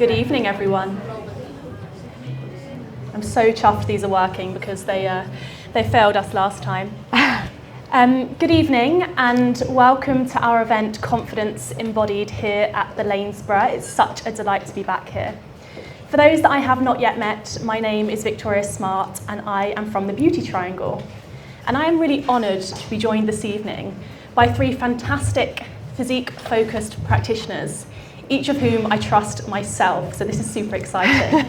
Good evening, everyone. I'm so chuffed these are working because they failed us last time. Good evening and welcome to our event Confidence Embodied here at the Lanesborough. It's such a delight to be back here. For those that I have not yet met, my name is Victoria Smart and I am from the Beauty Triangle. And I am really honoured to be joined this evening by three fantastic physique-focused practitioners, each of whom I trust myself, so this is super exciting.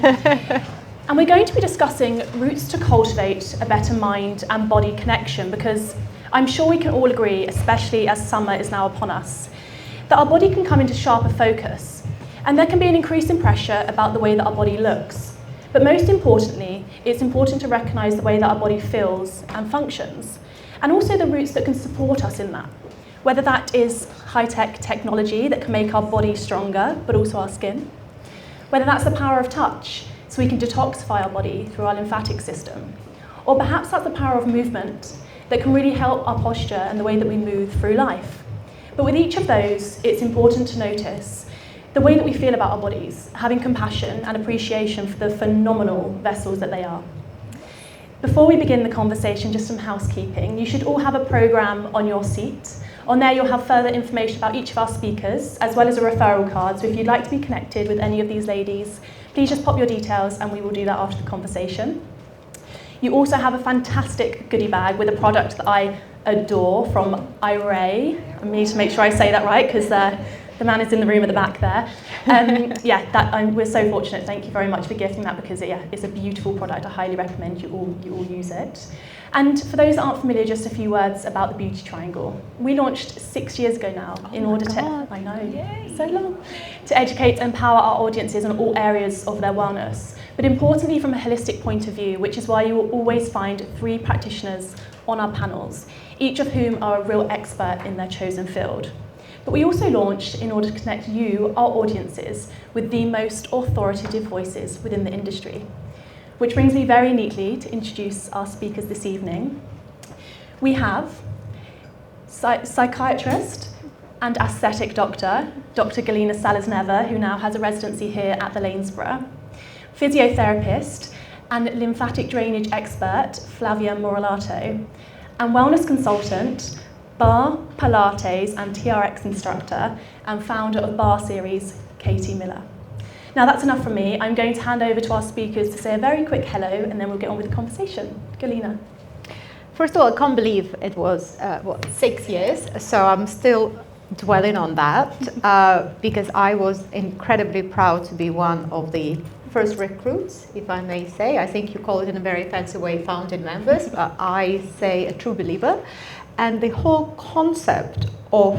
And we're going to be discussing routes to cultivate a better mind and body connection, because I'm sure we can all agree, especially as summer is now upon us, that our body can come into sharper focus, and there can be an increase in pressure about the way that our body looks. But most importantly, it's important to recognise the way that our body feels and functions, and also the routes that can support us in that. Whether that is high-tech technology that can make our body stronger, but also our skin. Whether that's the power of touch, so we can detoxify our body through our lymphatic system. Or perhaps that's the power of movement that can really help our posture and the way that we move through life. But with each of those, it's important to notice the way that we feel about our bodies, having compassion and appreciation for the phenomenal vessels that they are. Before we begin the conversation, just some housekeeping. You should all have a programme on your seat. On there you'll have further information about each of our speakers, as well as a referral card. So if you'd like to be connected with any of these ladies, please just pop your details and we will do that after the conversation. You also have a fantastic goodie bag with a product that I adore from Iray. I need to make sure I say that right, because the man is in the room at the back there. We're so fortunate. Thank you very much for gifting that, because it's a beautiful product. I highly recommend you all use it. And for those that aren't familiar, just a few words about the Beauty Triangle. We launched 6 years ago now in order to, I know, yay, so long, to educate and empower our audiences on all areas of their wellness, but importantly from a holistic point of view, which is why you will always find 3 practitioners on our panels, each of whom are a real expert in their chosen field. But we also launched in order to connect you, our audiences, with the most authoritative voices within the industry. Which brings me very neatly to introduce our speakers this evening. We have psychiatrist and aesthetic doctor, Dr. Galyna Selezneva, who now has a residency here at the Lanesborough, physiotherapist and lymphatic drainage expert, Flávia Morellato, and wellness consultant, Barre, Pilates and TRX instructor and founder of Barre Series, Catie Miller. Now that's enough from me. I'm going to hand over to our speakers to say a very quick hello and then we'll get on with the conversation. Galyna. First of all, I can't believe it was 6 years, so I'm still dwelling on that because I was incredibly proud to be one of the first recruits, if I may say. I think you call it in a very fancy way founding members, but I say a true believer. And the whole concept of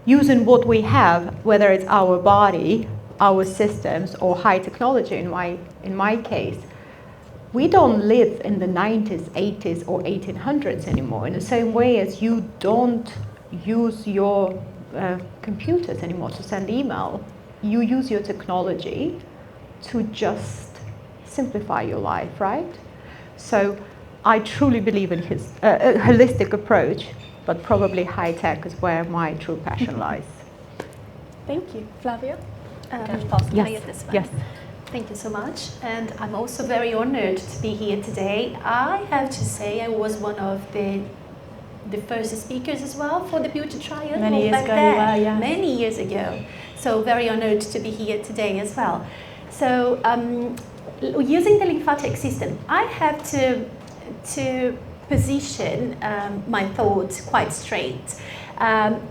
using what we have, whether it's our body, our systems, or high technology in my case, we don't live in the 90s, 80s, or 1800s anymore, in the same way as you don't use your computers anymore to send email. You use your technology to just simplify your life, right? So I truly believe in his holistic approach, but probably high tech is where my true passion lies. Thank you. Flavia? Yes. Thank you so much. And I'm also very honored to be here today. I have to say I was one of the first speakers as well for the Beauty Triangle. Many years ago you were, yeah. Many years ago. So very honored to be here today as well. So using the lymphatic system, I have to position my thoughts quite straight. I'm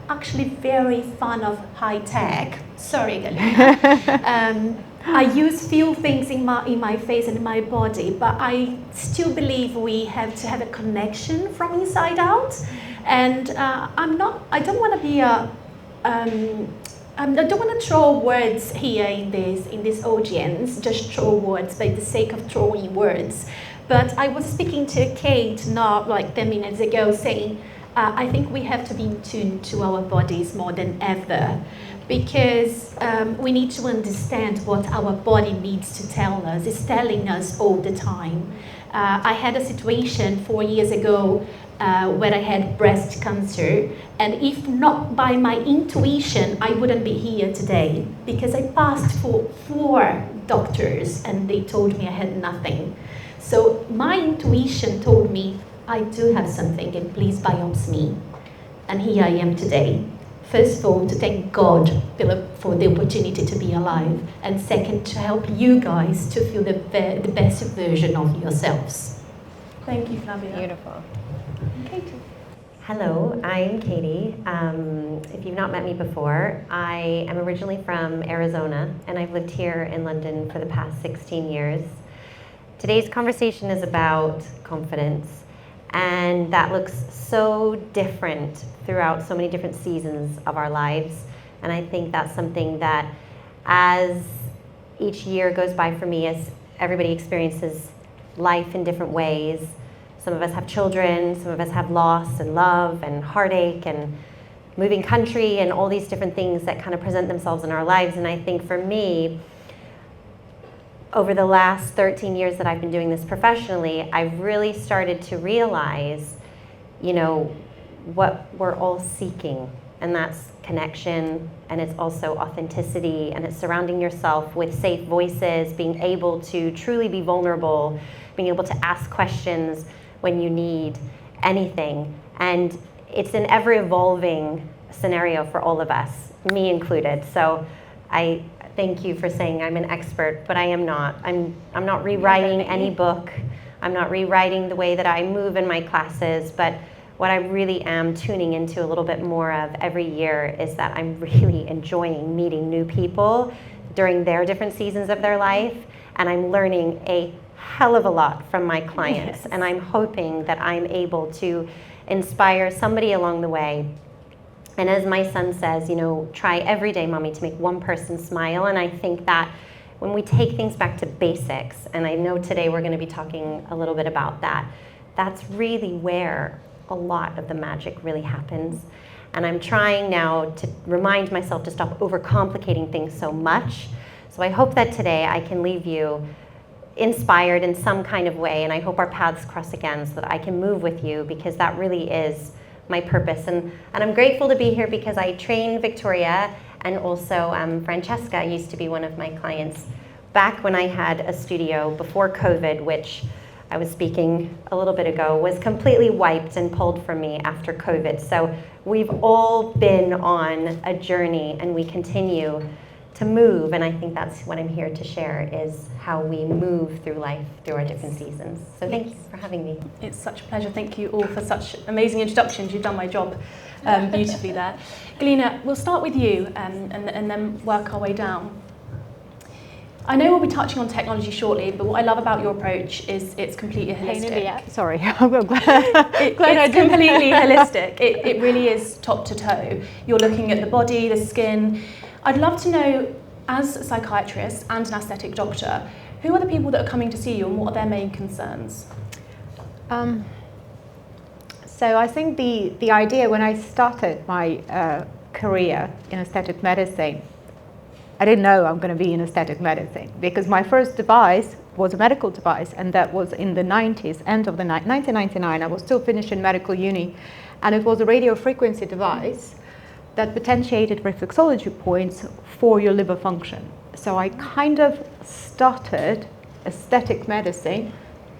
actually very fond of high tech. Sorry, Galyna. I use few things in my face and in my body, but I still believe we have to have a connection from inside out. And I don't want to throw words here in this audience, just throw words by the sake of throwing words. But I was speaking to Kate not like 10 minutes ago saying, I think we have to be in tune to our bodies more than ever, because we need to understand what our body needs to tell us. It's telling us all the time. I had a situation 4 years ago when I had breast cancer. And if not by my intuition, I wouldn't be here today, because I passed for 4 doctors and they told me I had nothing. So my intuition told me, I do have something, and please biopsy me. And here I am today. First of all, to thank God for the opportunity to be alive, and second, to help you guys to feel the best version of yourselves. Thank you, Flavia. Beautiful. Catie. Hello, I'm Catie. If you've not met me before, I am originally from Arizona, and I've lived here in London for the past 16 years. Today's conversation is about confidence, and that looks so different throughout so many different seasons of our lives. And I think that's something that, as each year goes by for me, as everybody experiences life in different ways. Some of us have children, some of us have loss and love and heartache and moving country and all these different things that kind of present themselves in our lives. And I think for me, over the last 13 years that I've been doing this professionally, I've really started to realize, what we're all seeking, and that's connection, and it's also authenticity, and it's surrounding yourself with safe voices, being able to truly be vulnerable, being able to ask questions when you need anything. And it's an ever-evolving scenario for all of us, me included. So I thank you for saying I'm an expert, but I am not. I'm not rewriting any book. I'm not rewriting the way that I move in my classes, but what I really am tuning into a little bit more of every year is that I'm really enjoying meeting new people during their different seasons of their life, and I'm learning a hell of a lot from my clients. Yes. And I'm hoping that I'm able to inspire somebody along the way. And as my son says, try every day, mommy, to make one person smile. And I think that when we take things back to basics, and I know today we're going to be talking a little bit about that, that's really where a lot of the magic really happens. And I'm trying now to remind myself to stop overcomplicating things so much. So I hope that today I can leave you inspired in some kind of way, and I hope our paths cross again so that I can move with you, because that really is my purpose. And I'm grateful to be here because I train Victoria, and also Francesca used to be one of my clients back when I had a studio before COVID, which I was speaking a little bit ago, was completely wiped and pulled from me after COVID. So we've all been on a journey, and we continue to move, and I think that's what I'm here to share, is how we move through life through our different seasons. So thank you for having me. It's such a pleasure. Thank you all for such amazing introductions. You've done my job beautifully there. Galyna, we'll start with you and then work our way down. I know we'll be touching on technology shortly, but what I love about your approach is it's completely holistic. Sorry, It's completely holistic. It really is top to toe. You're looking at the body, the skin. I'd love to know, as a psychiatrist and an aesthetic doctor, who are the people that are coming to see you and what are their main concerns? So I think the idea when I started my career in aesthetic medicine, I didn't know I'm going to be in aesthetic medicine, because my first device was a medical device, and that was in the 90s, end of the 1999. I was still finishing medical uni, and it was a radio frequency device that potentiated reflexology points for your liver function. So I kind of started aesthetic medicine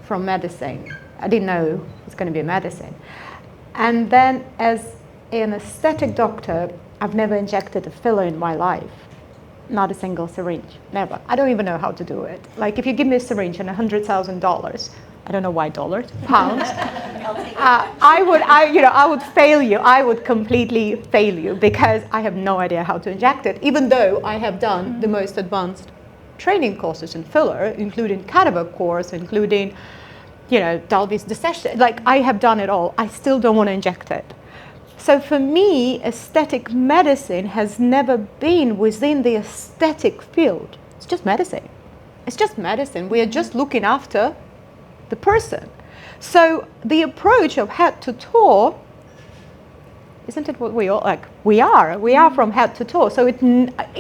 from medicine. I didn't know it was going to be a medicine. And then as an aesthetic doctor, I've never injected a filler in my life. Not a single syringe, never. I don't even know how to do it. Like, if you give me a syringe and $100,000, I don't know why dollars, pounds, I would fail you. I would completely fail you, because I have no idea how to inject it, even though I have done the most advanced training courses in filler, including cadaver course, including, Dalby's dissection. Like, I have done it all. I still don't want to inject it. So for me, aesthetic medicine has never been within the aesthetic field. It's just medicine. It's just medicine. We are just looking after the person. So the approach of head to toe, isn't it what we all like? We are from head to toe. So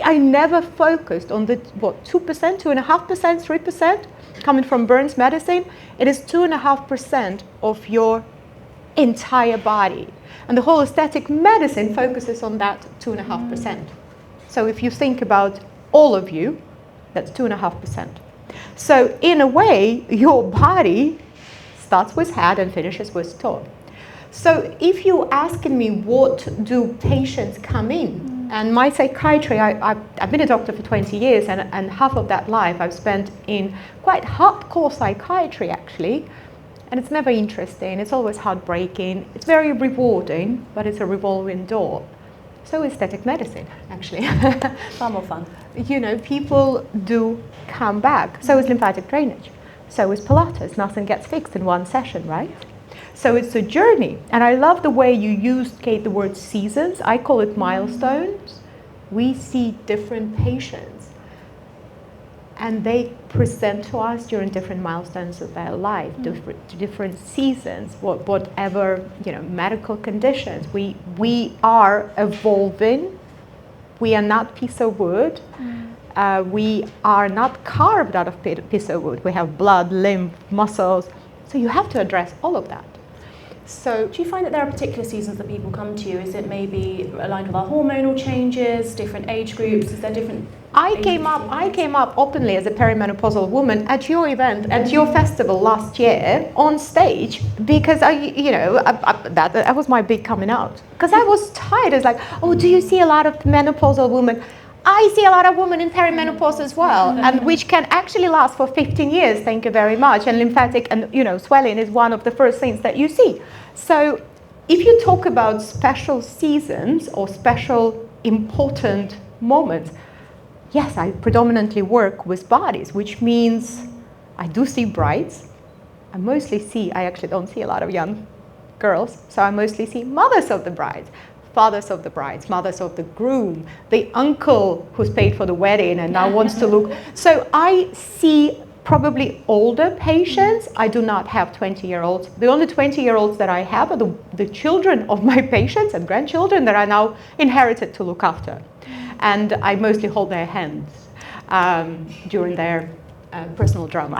I never focused on the 2%, 2.5%, 3% coming from Burns medicine. It is 2.5% of your entire body. And the whole aesthetic medicine focuses on that 2.5%. So if you think about all of you, that's 2.5%. So in a way, your body starts with head and finishes with toe. So if you're asking me what do patients come in, and my psychiatry, I've been a doctor for 20 years, and half of that life I've spent in quite hardcore psychiatry actually, and it's never interesting, it's always heartbreaking, it's very rewarding, but it's a revolving door. So aesthetic medicine, actually. Far more fun. You know, people do come back. So is lymphatic drainage. So is Pilates. Nothing gets fixed in one session, right? So it's a journey. And I love the way you used, Kate, the word seasons. I call it milestones. We see different patients, and they present to us during different milestones of their life, different seasons, whatever, you know, medical conditions. We are evolving. We are not piece of wood. We are not carved out of piece of wood. We have blood, lymph, muscles. So you have to address all of that. So do you find that there are particular seasons that people come to you? Is it maybe aligned with our hormonal changes, different age groups? Is there different? I came up openly as a perimenopausal woman at your event, at your festival last year on stage, because that was my big coming out. Because I was tired. It's like, oh, do you see a lot of menopausal women? I see a lot of women in perimenopause as well, and which can actually last for 15 years, thank you very much. And lymphatic and, you know, swelling is one of the first things that you see. So if you talk about special seasons or special important moments, yes, I predominantly work with bodies, which means I do see brides. I actually don't see a lot of young girls, so I mostly see mothers of the brides, fathers of the brides, mothers of the groom, the uncle who's paid for the wedding and now wants to look. So I see probably older patients. I do not have 20-year-olds. The only 20-year-olds that I have are the children of my patients and grandchildren that I now inherited to look after. And I mostly hold their hands during their personal drama.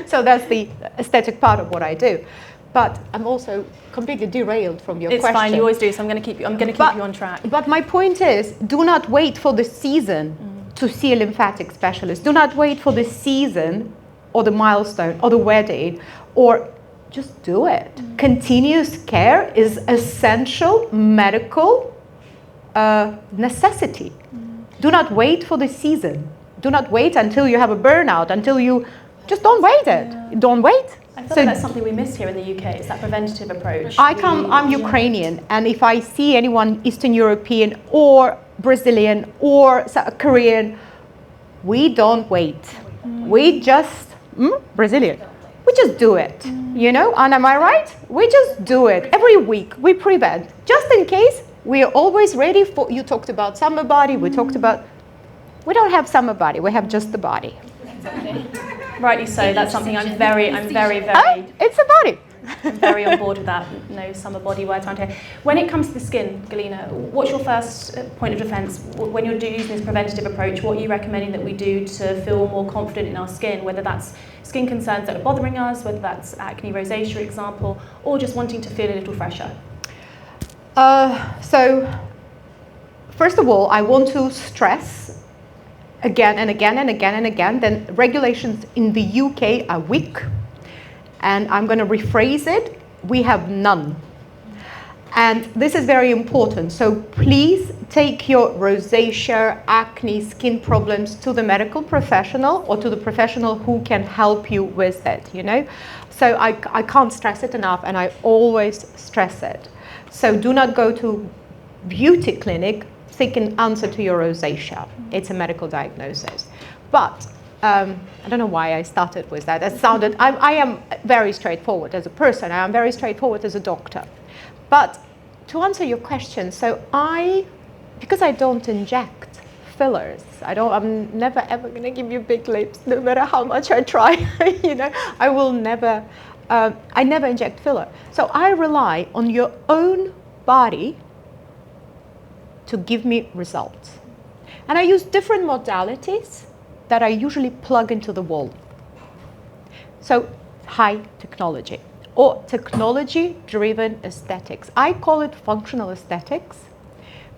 So that's the aesthetic part of what I do. But I'm also completely derailed from your question. It's fine, you always do, so I'm going to keep you on track. But my point is, do not wait for the season to see a lymphatic specialist. Do not wait for the season or the milestone or the wedding, or just do it. Continuous care is essential medical necessity. Do not wait for the season. Do not wait until you have a burnout, just don't wait it. Yeah. Don't wait. I feel like that's something we miss here in the UK. It's that preventative approach. I'm Ukrainian, and if I see anyone Eastern European or Brazilian or Korean, we don't wait. We just Brazilian. We just do it, you know. And am I right? We just do it every week. We prevent, just in case. We are always ready for. You talked about summer body. We talked about. We don't have summer body. We have just the body. Rightly so. That's something I'm very. It's a body. I'm very on board with that. No summer body words around here. When it comes to the skin, Galyna, what's your first point of defence when you're using this preventative approach? What are you recommending that we do to feel more confident in our skin? Whether that's skin concerns that are bothering us, whether that's acne, rosacea, example, or just wanting to feel a little fresher. So, first of all, I want to stress again and again and again and again, then regulations in the UK are weak, and I'm going to rephrase it, we have none. And this is very important, so please take your rosacea, acne, skin problems to the medical professional or to the professional who can help you with it, you know. So I can't stress it enough, and I always stress it. So do not go to beauty clinic seek an answer to your rosacea. It's a medical diagnosis. But I don't know why I started with that. I am very straightforward as a person. I am very straightforward as a doctor. But to answer your question, because I don't inject fillers, I'm never ever going to give you big lips, no matter how much I try. You know, I never inject filler. So I rely on your own body to give me results. And I use different modalities that I usually plug into the wall. So high technology. or technology-driven aesthetics. I call it functional aesthetics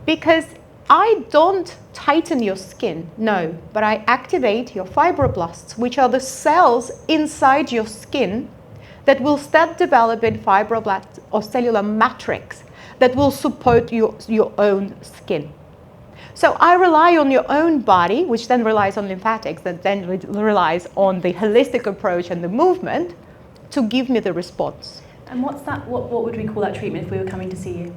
because I don't tighten your skin, no, but I activate your fibroblasts, which are the cells inside your skin that will start developing fibroblast or cellular matrix that will support your own skin. So I rely on your own body, which then relies on lymphatics, that then relies on the holistic approach and the movement to give me the response. And what's that? What would we call that treatment if we were coming to see you?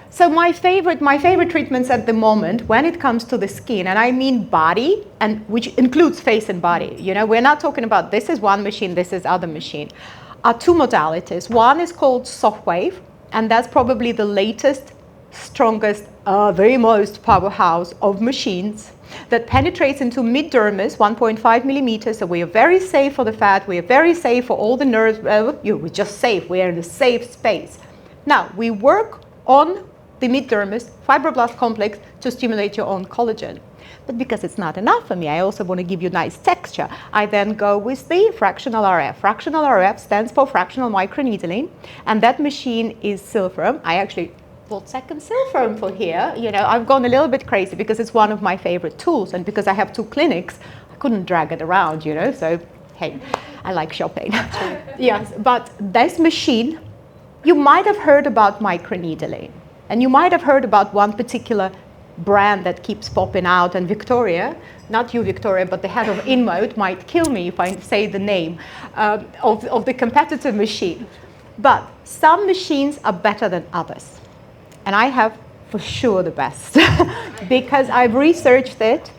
So my favorite treatments at the moment, when it comes to the skin, and I mean body, and which includes face and body. You know, we're not talking about this is one machine, this is other machine. Are two modalities. One is called soft wave, and that's probably the latest, strongest, the most powerhouse of machines that penetrates into mid-dermis, 1.5 millimeters. So we are very safe for the fat. We are very safe for all the nerves. We're just safe. We are in a safe space. Now we work on the mid-dermis fibroblast complex to stimulate your own collagen. But because it's not enough for me, I also want to give you nice texture. I then go with the fractional RF. Fractional RF stands for fractional microneedling, and that machine is Silphium. I actually bought second Silphium for here. You know, I've gone a little bit crazy because it's one of my favorite tools, and because I have 2 clinics, I couldn't drag it around, you know, so hey, I like shopping. Yes, but this machine, you might have heard about microneedling. And you might have heard about one particular brand that keeps popping out, and Victoria, not you Victoria, but the head of InMode might kill me if I say the name of the competitor machine. But some machines are better than others. And I have for sure the best because I've researched it,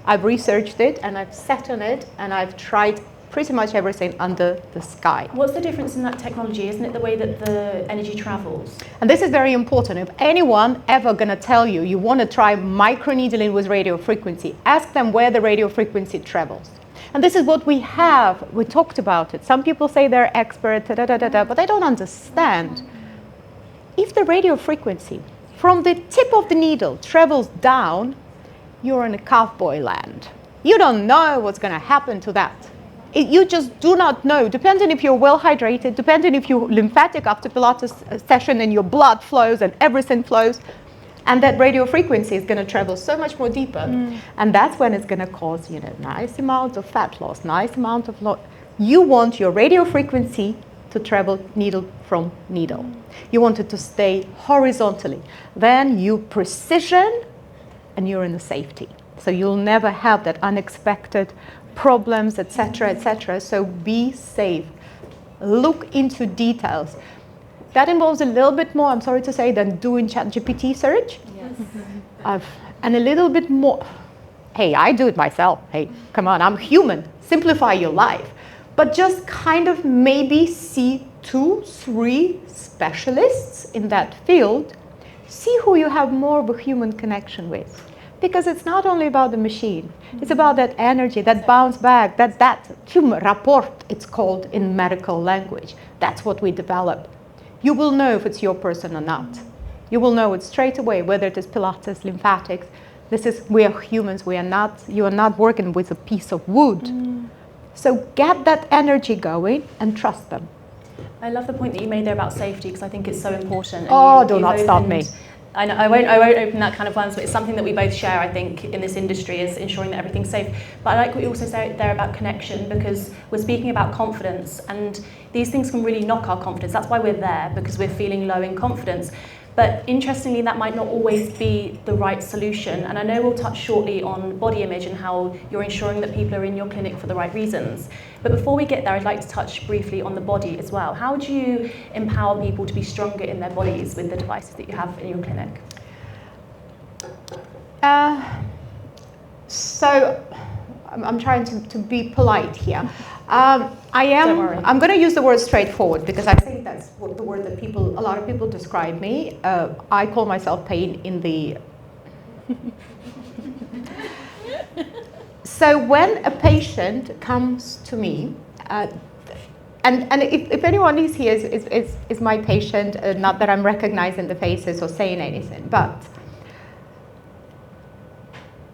and I've sat on it, and I've tried pretty much everything under the sky. What's the difference in that technology? Isn't it the way that the energy travels? And this is very important. If anyone ever going to tell you you want to try microneedling with radio frequency, ask them where the radio frequency travels. And this is what we have. We talked about it. Some people say they're expert, but they don't understand. If the radio frequency from the tip of the needle travels down, you're in a cowboy land. You don't know what's going to happen to that. You just do not know, depending if you're well hydrated, depending if you're lymphatic after Pilates session and your blood flows and everything flows, and that radio frequency is going to travel so much more deeper. And that's when it's going to cause, you know, nice amount of fat loss, nice amount of loss. You want your radio frequency to travel needle from needle. You want it to stay horizontally. Then you precision and you're in the safety. So you'll never have that unexpected problems, etc., etc. So be safe. Look into details. That involves a little bit more, I'm sorry to say, than doing ChatGPT search. Yes. And a little bit more. Hey, I do it myself. Hey, come on, I'm human. Simplify your life. But just kind of maybe see 2, 3 specialists in that field. See who you have more of a human connection with. Because it's not only about the machine, it's about that energy, that bounce back, that human rapport, it's called in medical language. That's what we develop. You will know if it's your person or not. You will know it straight away, whether it is Pilates, lymphatics. We are humans, you are not working with a piece of wood. So get that energy going and trust them. I love the point that you made there about safety, because I think it's so important. And do not stop me. I know, I won't open that kind of worms, but it's something that we both share, I think, in this industry, is ensuring that everything's safe. But I like what you also say there about connection, because we're speaking about confidence, and these things can really knock our confidence. That's why we're there, because we're feeling low in confidence. But interestingly, that might not always be the right solution. And I know we'll touch shortly on body image and how you're ensuring that people are in your clinic for the right reasons. But before we get there, I'd like to touch briefly on the body as well. How do you empower people to be stronger in their bodies with the devices that you have in your clinic? So I'm trying to be polite here. I'm going to use the word straightforward, because I think that's what the word that a lot of people describe me. I call myself pain in the... So when a patient comes to me, and if anyone is here is my patient, not that I'm recognizing the faces or saying anything, but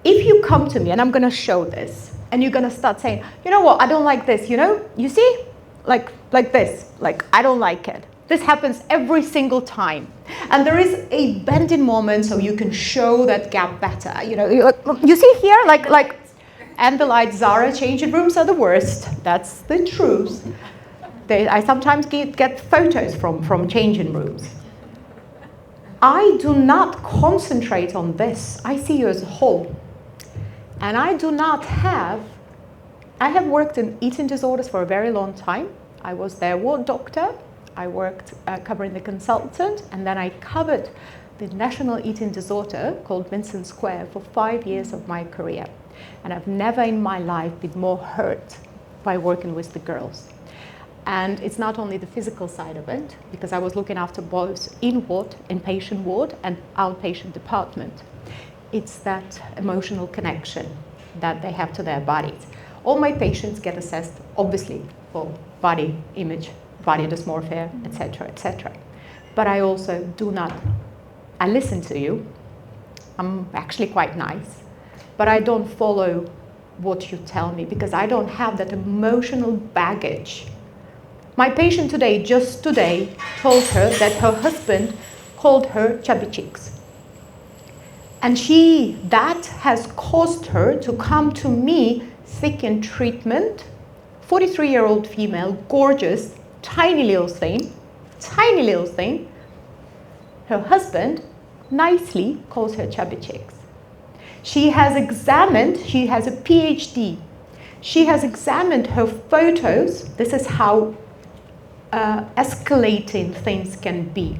if you come to me, and I'm going to show this, and you're going to start saying, you know what, I don't like this, you know, you see, like this, like I don't like it. This happens every single time. And there is a bending moment so you can show that gap better. You see here, and the light Zara changing rooms are the worst. That's the truth. I sometimes get photos from changing rooms. I do not concentrate on this. I see you as a whole. And I have worked in eating disorders for a very long time. I was their ward doctor. I worked covering the consultant, and then I covered the national eating disorder called Vincent Square for 5 years of my career. And I've never in my life been more hurt by working with the girls. And it's not only the physical side of it, because I was looking after both in-ward, inpatient ward, and outpatient department. It's that emotional connection that they have to their bodies. All my patients get assessed, obviously, for body image, body dysmorphia, etc., etc. But I also I listen to you. I'm actually quite nice, but I don't follow what you tell me because I don't have that emotional baggage. My patient just today told her that her husband called her chubby cheeks. And that has caused her to come to me seeking treatment. 43-year-old female, gorgeous, tiny little thing. Her husband nicely calls her chubby cheeks. She has a PhD. She has examined her photos. This is how escalating things can be.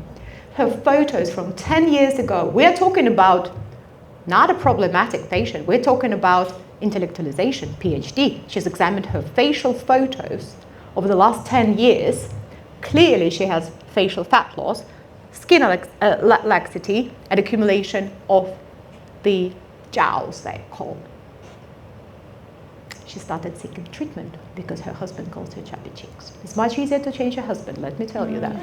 Her photos from 10 years ago. We're talking about not a problematic patient. We're talking about intellectualization, PhD. She's examined her facial photos over the last 10 years. Clearly, she has facial fat loss, skin laxity, and accumulation of the jowls, they're called. She started seeking treatment because her husband calls her chubby cheeks. It's much easier to change your husband, let me tell you that.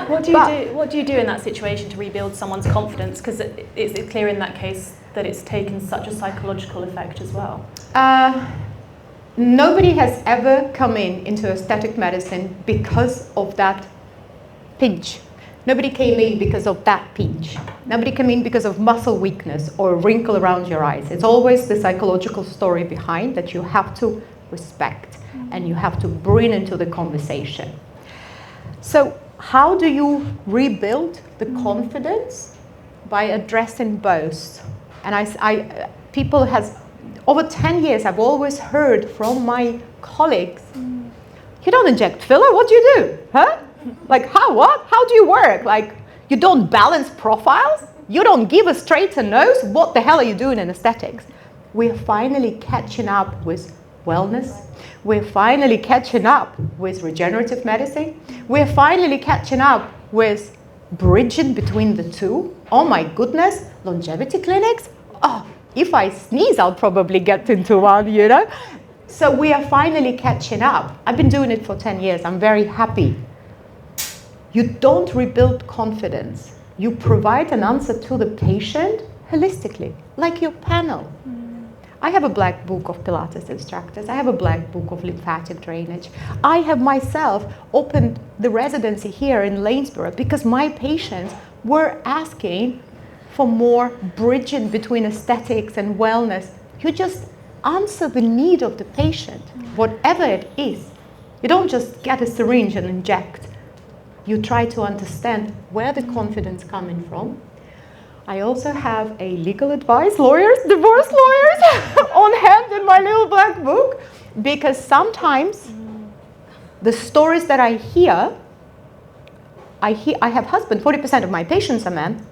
What do you do in that situation to rebuild someone's confidence? Because it's clear in that case that it's taken such a psychological effect as well. Nobody has ever come into aesthetic medicine because of that pinch. Nobody came in because of that pinch. Nobody came in because of muscle weakness or a wrinkle around your eyes. It's always the psychological story behind that you have to respect and you have to bring into the conversation. So how do you rebuild the confidence? By addressing both. And over 10 years, I've always heard from my colleagues, you don't inject filler, what do you do? Huh? Like, how do you work? Like, you don't balance profiles? You don't give a straighter nose? What the hell are you doing in aesthetics? We're finally catching up with wellness. We're finally catching up with regenerative medicine. We're finally catching up with bridging between the two. Oh my goodness, longevity clinics? Oh, if I sneeze, I'll probably get into one, So we are finally catching up. I've been doing it for 10 years. I'm very happy. You don't rebuild confidence. You provide an answer to the patient holistically, like your panel. I have a black book of Pilates instructors. I have a black book of lymphatic drainage. I have myself opened the residency here in Lanesborough because my patients were asking for more bridging between aesthetics and wellness. You just answer the need of the patient, whatever it is. You don't just get a syringe and inject. You try to understand where the confidence coming from. I also have a legal advice, divorce lawyers on hand in my little black book, because sometimes the stories that I hear, I have husband, 40% of my patients are men,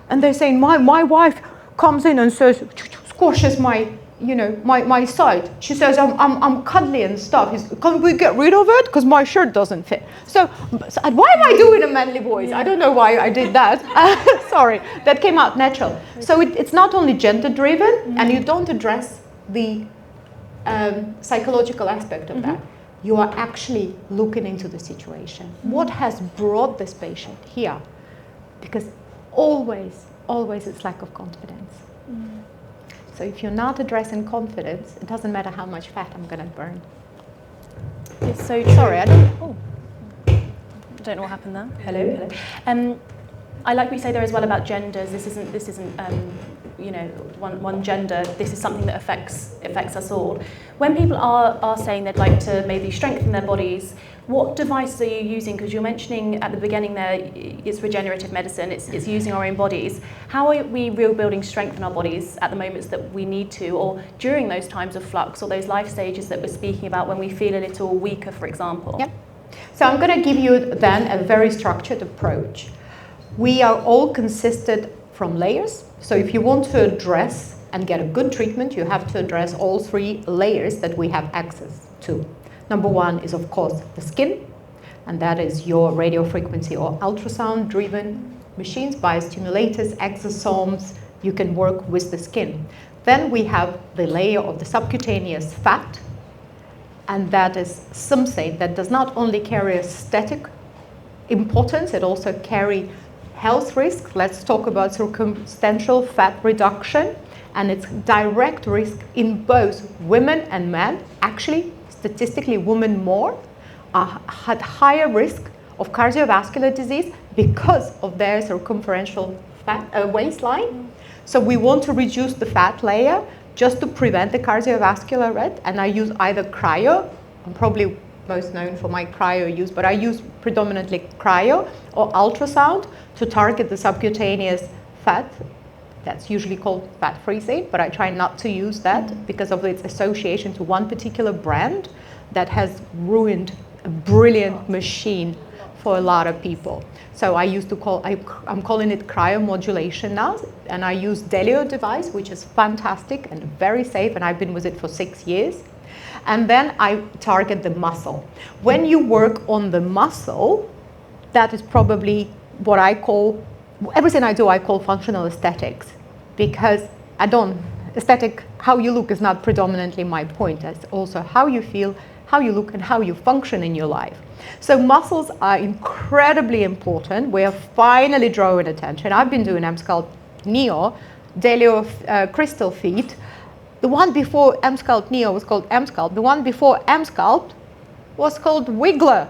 and they're saying, my wife comes in and says, squashes my side. She says, I'm cuddly and stuff. Can we get rid of it? Because my shirt doesn't fit. So why am I doing a manly voice? I don't know why I did that. Sorry, that came out natural. So it's not only gender driven, and you don't address the psychological aspect of that. You are actually looking into the situation. What has brought this patient here? Because always it's lack of confidence. So if you're not addressing confidence, it doesn't matter how much fat I'm going to burn. It's so true. Sorry, I don't. Oh. I don't know what happened there. Hello. I like what you say there as well about genders. This isn't one gender. This is something that affects us all. When people are saying they'd like to maybe strengthen their bodies, what devices are you using? Because you're mentioning at the beginning there, it's regenerative medicine. It's using our own bodies. How are we rebuilding strength in our bodies at the moments that we need to, or during those times of flux, or those life stages that we're speaking about when we feel a little weaker, for example? Yep. So I'm going to give you then a very structured approach. We are all consisted from layers. So if you want to address and get a good treatment, you have to address all 3 layers that we have access to. Number 1 is, of course, the skin, and that is your radio frequency or ultrasound-driven machines, biostimulators, exosomes. You can work with the skin. Then we have the layer of the subcutaneous fat, and that is something that does not only carry aesthetic importance, it also carries health risks. Let's talk about circumstantial fat reduction, and its direct risk in both women and men. Actually, statistically, women more had higher risk of cardiovascular disease because of their circumferential fat, waistline. So we want to reduce the fat layer just to prevent the cardiovascular risk, and I use either cryo, I'm probably most known for my cryo use, but I use predominantly cryo or ultrasound to target the subcutaneous fat. That's usually called fat freezing, but I try not to use that because of its association to one particular brand that has ruined a brilliant machine for a lot of people. So I'm calling it cryomodulation now, and I use Delio device, which is fantastic and very safe, and I've been with it for 6 years. And then I target the muscle. When you work on the muscle, that is probably what I call, everything I do I call functional aesthetics, because aesthetic, how you look is not predominantly my point. It's also how you feel, how you look, and how you function in your life. So muscles are incredibly important. We are finally drawing attention. I've been doing M-Sculpt Neo, Delio Crystal Feet. The one before M-Sculpt Neo was called M-Sculpt. The one before M-Sculpt was called Wiggler.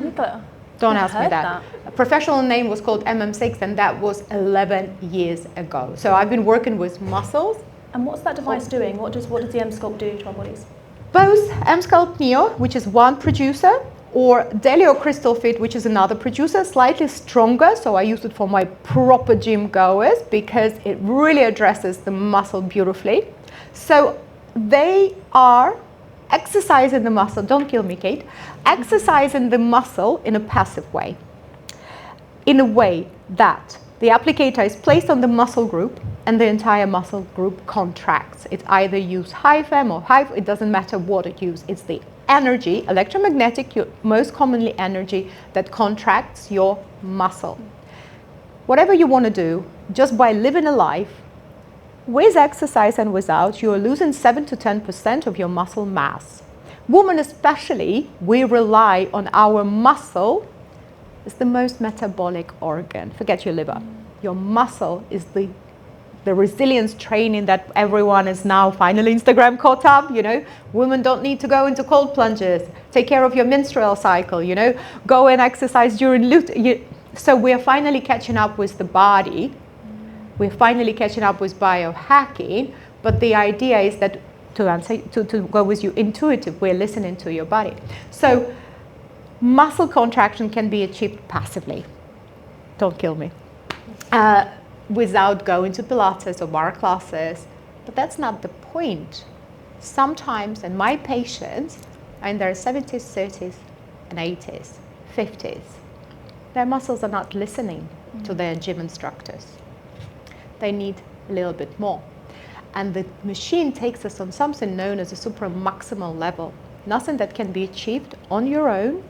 Wiggler? Don't ask me that. A professional name was called MM6, and that was 11 years ago. So I've been working with muscles. And what's that device doing? What does the M-Sculpt do to our bodies? Both M-Sculpt Neo, which is one producer, or Delio Crystal Fit, which is another producer, slightly stronger. So I use it for my proper gym goers because it really addresses the muscle beautifully. So they are exercising the muscle, don't kill me, Kate, exercising the muscle in a passive way, in a way that the applicator is placed on the muscle group and the entire muscle group contracts. It either use high FEM or high, it doesn't matter what it uses. It's the energy, electromagnetic, most commonly energy, that contracts your muscle. Whatever you want to do, just by living a life, with exercise and without, you are losing 7 to 10% of your muscle mass. Women especially, we rely on our muscle. It's the most metabolic organ. Forget your liver. Your muscle is the resilience training that everyone is now finally Instagram caught up, you know. Women don't need to go into cold plunges. Take care of your menstrual cycle, you know. Go and exercise during so we're finally catching up with the body. We're finally catching up with biohacking, but the idea is that to go with you intuitive, we're listening to your body. So muscle contraction can be achieved passively. Don't kill me. Without going to Pilates or bar classes, but that's not the point. Sometimes, and my patients are in their 70s, 30s, and 80s, 50s, their muscles are not listening to their gym instructors. They need a little bit more. And the machine takes us on something known as a supramaximal level. Nothing that can be achieved on your own,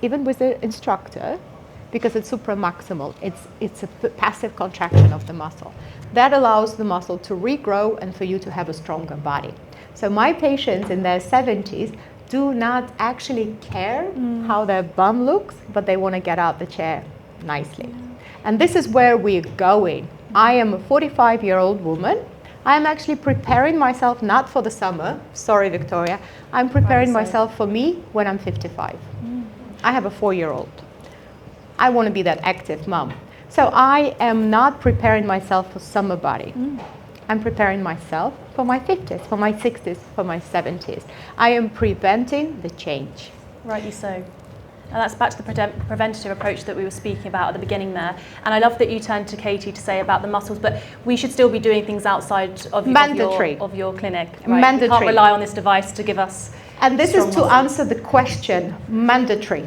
even with the instructor, because it's supramaximal. It's a passive contraction of the muscle. That allows the muscle to regrow and for you to have a stronger body. So my patients in their 70s do not actually care how their bum looks, but they want to get out the chair nicely. And this is where we're going. I am a 45-year-old woman. I'm actually preparing myself not for the summer. Sorry, Victoria. I'm preparing myself for me when I'm 55. I have a 4-year-old. I want to be that active mom. So I am not preparing myself for summer body. I'm preparing myself for my 50s, for my 60s, for my 70s. I am preventing the change. Rightly so. And that's back to the preventative approach that we were speaking about at the beginning there. And I love that you turned to Catie to say about the muscles, but we should still be doing things outside of your clinic. Right? Mandatory. We can't rely on this device to give us And this is to muscles. answer the question, mandatory.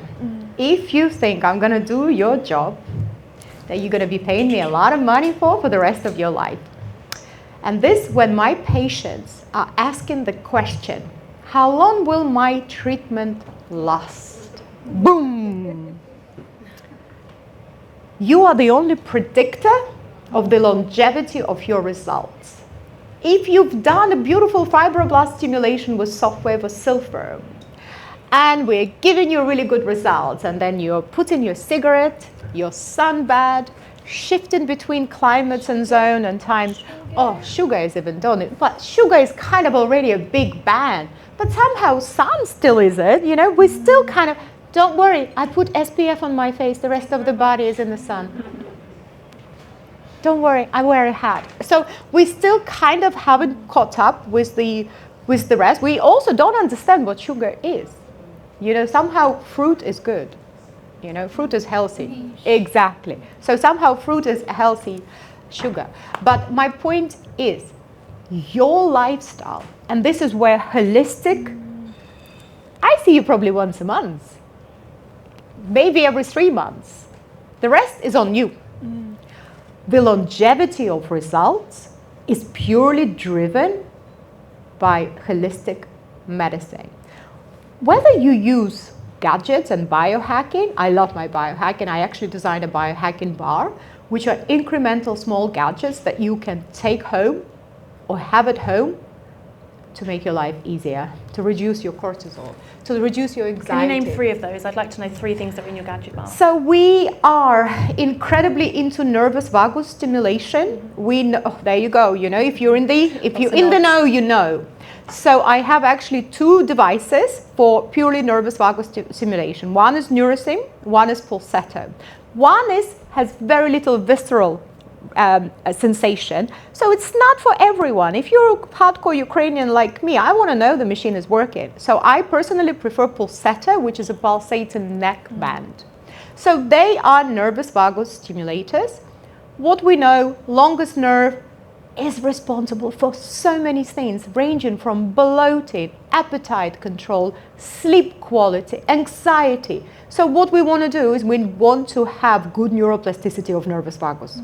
If you think I'm going to do your job that you're going to be paying me a lot of money for the rest of your life. And this, when my patients are asking the question, how long will my treatment last? Boom! You are the only predictor of the longevity of your results. If you've done a beautiful fibroblast stimulation with software with silver, and we're giving you really good results, and then you're putting your cigarette, your sunbed, shifting between climates and zone and times. Oh, sugar is even done it, but sugar is kind of already a big ban. But somehow sun still is it, you know, we still kind of, don't worry, I put SPF on my face, the rest of the body is in the sun. Don't worry, I wear a hat. So we still kind of haven't caught up with the rest. We also don't understand what sugar is. You know, somehow fruit is good. You know, fruit is healthy. Exactly. So somehow fruit is healthy sugar. But my point is, your lifestyle, and this is where holistic, I see you probably once a month, maybe every 3 months. The rest is on you. The longevity of results is purely driven by holistic medicine. Whether you use gadgets and biohacking, I love my biohacking. I actually designed a biohacking bar, which are incremental small gadgets that you can take home or have at home to make your life easier, to reduce your cortisol, to reduce your anxiety. Can you name 3 of those? I'd like to know 3 things that are in your gadget bar. So we are incredibly into nervous vagus stimulation. We know, oh, there you go. You know, if you're in the know, you know. So I have actually 2 devices for purely nervous vagus stimulation. One is Neurosim, one is Pulsetto. One has very little visceral sensation, so it's not for everyone. If you're a hardcore Ukrainian like me, I want to know the machine is working. So I personally prefer Pulsetto, which is a pulsating neck band. So they are nervous vagus stimulators. What we know, longest nerve is responsible for so many things, ranging from bloating, appetite control, sleep quality, anxiety. So what we want to do is we want to have good neuroplasticity of nervous vagus.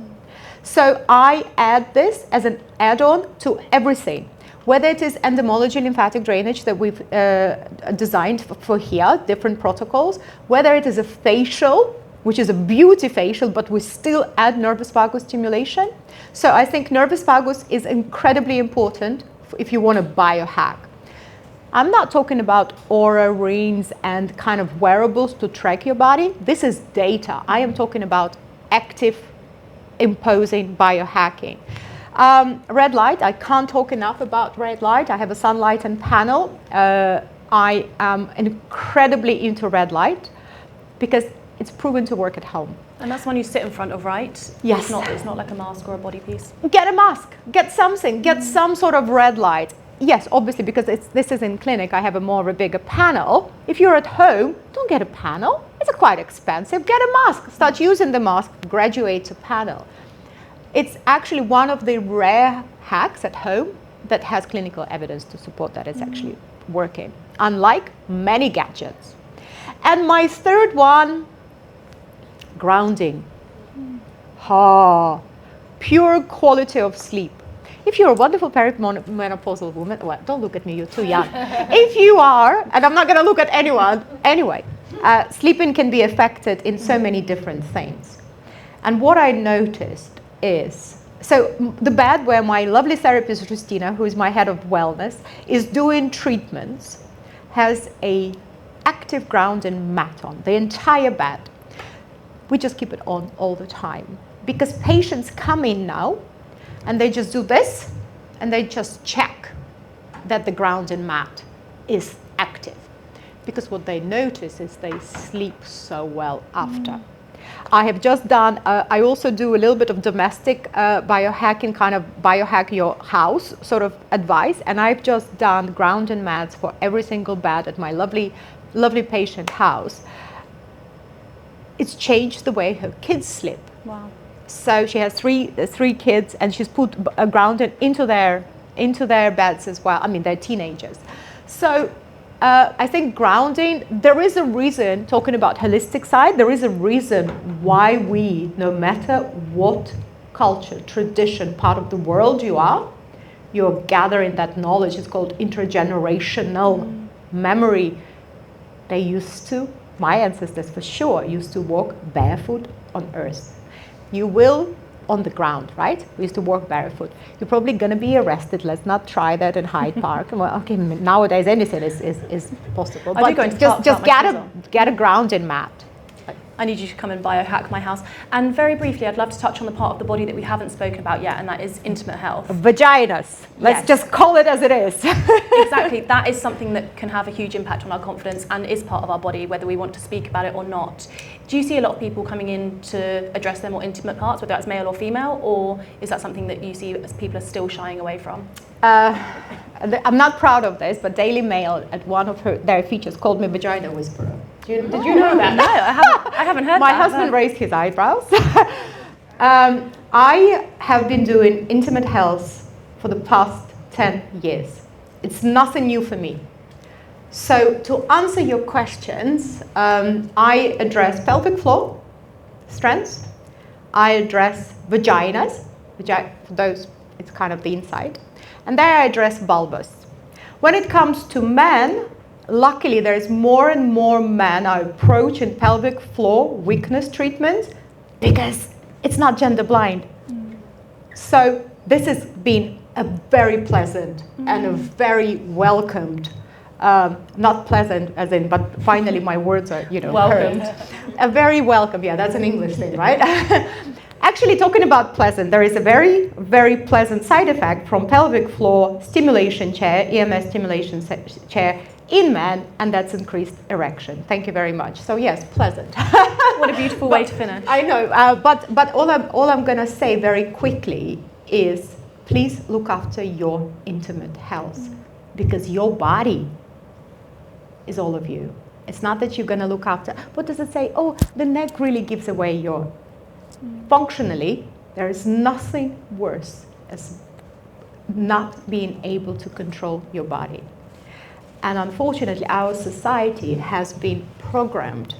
So I add this as an add-on to everything, whether it is endomology, lymphatic drainage that we've designed for here, different protocols, whether it is a facial, which is a beauty facial, but we still add nervous vagus stimulation. So I think nervous vagus is incredibly important if you want to biohack. I'm not talking about Oura rings and kind of wearables to track your body. This is data. I am talking about active imposing biohacking. Red light, I can't talk enough about red light. I have a sunlight and panel. I am incredibly into red light because it's proven to work at home. And that's one you sit in front of, right? Yes. It's not like a mask or a body piece. Get a mask, get something, get some sort of red light. Yes, obviously, because this is in clinic, I have a bigger panel. If you're at home, don't get a panel. It's quite expensive. Get a mask. Start using the mask. Graduate to panel. It's actually one of the rare hacks at home that has clinical evidence to support that it's actually working, unlike many gadgets. And my third one, grounding. Pure quality of sleep. If you're a wonderful perimenopausal woman, well, don't look at me, you're too young. If you are, and I'm not going to look at anyone, anyway, sleeping can be affected in so many different things. And what I noticed is, so the bed where my lovely therapist, Justina, who is my head of wellness, is doing treatments, has a active grounding mat on, the entire bed. We just keep it on all the time. Because patients come in now, and they just do this, and they just check that the grounding mat is active. because what they notice is they sleep so well after. I have just done, I also do a little bit of domestic biohacking, kind of biohack your house sort of advice, and I've just done grounding mats for every single bed at my lovely, lovely patient house. It's changed the way her kids sleep. Wow. So she has three kids, and she's put a grounding into their beds as well. I mean, they're teenagers. So I think grounding, there is a reason, talking about holistic side, there is a reason why we, no matter what culture, tradition, part of the world you're gathering that knowledge. It's called intergenerational memory. They used to, my ancestors for sure, used to walk barefoot on earth. You will on the ground, right? We used to walk barefoot. You're probably going to be arrested. Let's not try that in Hyde Park. Well, okay, nowadays anything is possible. I do go into just get a grounding mat. I need you to come and biohack my house. And very briefly, I'd love to touch on the part of the body that we haven't spoken about yet, and that is intimate health. Vaginas. Let's just call it as it is. Exactly. That is something that can have a huge impact on our confidence and is part of our body, whether we want to speak about it or not. Do you see a lot of people coming in to address their more intimate parts, whether that's male or female, or is that something that you see as people are still shying away from? I'm not proud of this, but Daily Mail at one of their features called me Vagina Whisperer. Did you know that? No, I haven't heard My that. husband raised his eyebrows. I have been doing intimate health for the past 10 years. It's nothing new for me. So to answer your questions, I address pelvic floor strengths. I address vaginas, for those, it's kind of the inside. And there I address bulbous. When it comes to men, luckily there is more and more men are approaching pelvic floor weakness treatments because it's not gender blind. So this has been a very pleasant and a very welcomed, not pleasant as in, but finally my words are, welcomed. heard. A very welcome, yeah, that's an English thing, right? Actually, talking about pleasant, there is a very, very pleasant side effect from pelvic floor stimulation chair, EMS stimulation chair in men, and that's increased erection. Thank you very much. So yes, pleasant. What a beautiful way to finish. I know, but all I'm going to say very quickly is please look after your intimate health, because your body is all of you. It's not that you're going to look after, what does it say? Oh, the neck really gives away your... Functionally, there is nothing worse as not being able to control your body. And unfortunately, our society has been programmed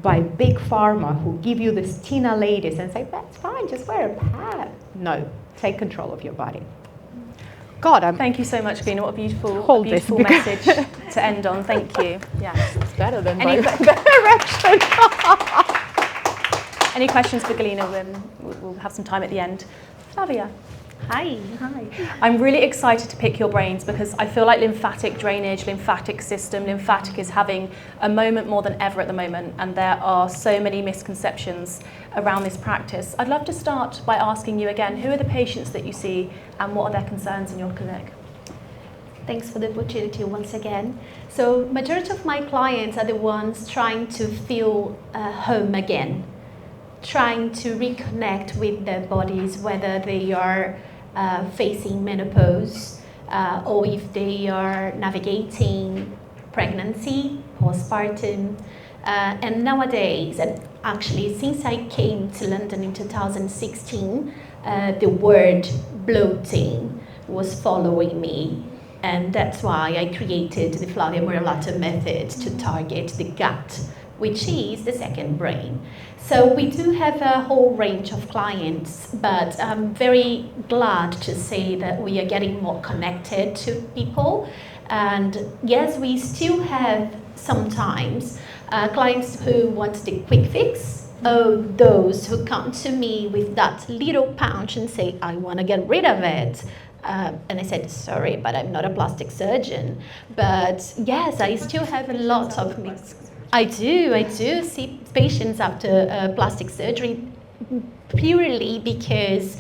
by big pharma who give you these Tina ladies and say, that's fine, just wear a pad. No, take control of your body. God, Thank you so much, Galyna. What a beautiful message to end on. Thank you. Yes. It's better than my direction. Any questions for Galyna? We'll have some time at the end. Flavia. Hi. I'm really excited to pick your brains because I feel like lymphatic drainage, lymphatic system, lymphatic is having a moment more than ever at the moment, and there are so many misconceptions around this practice. I'd love to start by asking you again, who are the patients that you see and what are their concerns in your clinic? Thanks for the opportunity once again. So majority of my clients are the ones trying to feel home again, trying to reconnect with their bodies, whether they are facing menopause or if they are navigating pregnancy, postpartum. And nowadays, and actually since I came to London in 2016, the word bloating was following me. And that's why I created the Flávia Morellato method to target the gut, which is the second brain. So we do have a whole range of clients, but I'm very glad to say that we are getting more connected to people. And yes, we still have sometimes clients who want the quick fix, or those who come to me with that little punch and say, I want to get rid of it. And I said, sorry, but I'm not a plastic surgeon. But yes, I still have a lot of mixed. I do see patients after plastic surgery purely because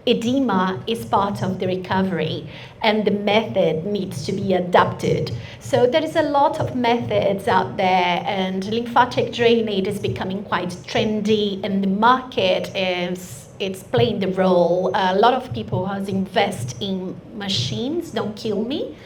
edema is part of the recovery and the method needs to be adapted. So there is a lot of methods out there, and lymphatic drainage is becoming quite trendy, and the market it's playing the role. A lot of people has invest in machines, don't kill me.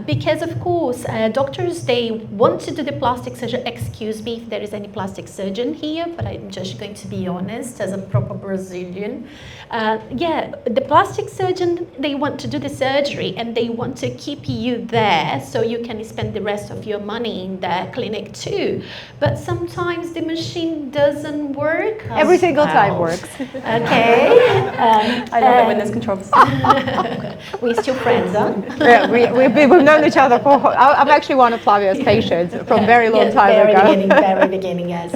Because of course, doctors, they want to do the plastic surgery. Excuse me if there is any plastic surgeon here, but I'm just going to be honest as a proper Brazilian. Yeah, the plastic surgeon, they want to do the surgery and they want to keep you there so you can spend the rest of your money in the clinic too. But sometimes the machine doesn't work. Every single time works. Okay. I love it when there's controversy. We're still friends, huh? Yeah, we've known each other for. I'm actually one of Flavia's patients from very long time ago. Very beginning, yes.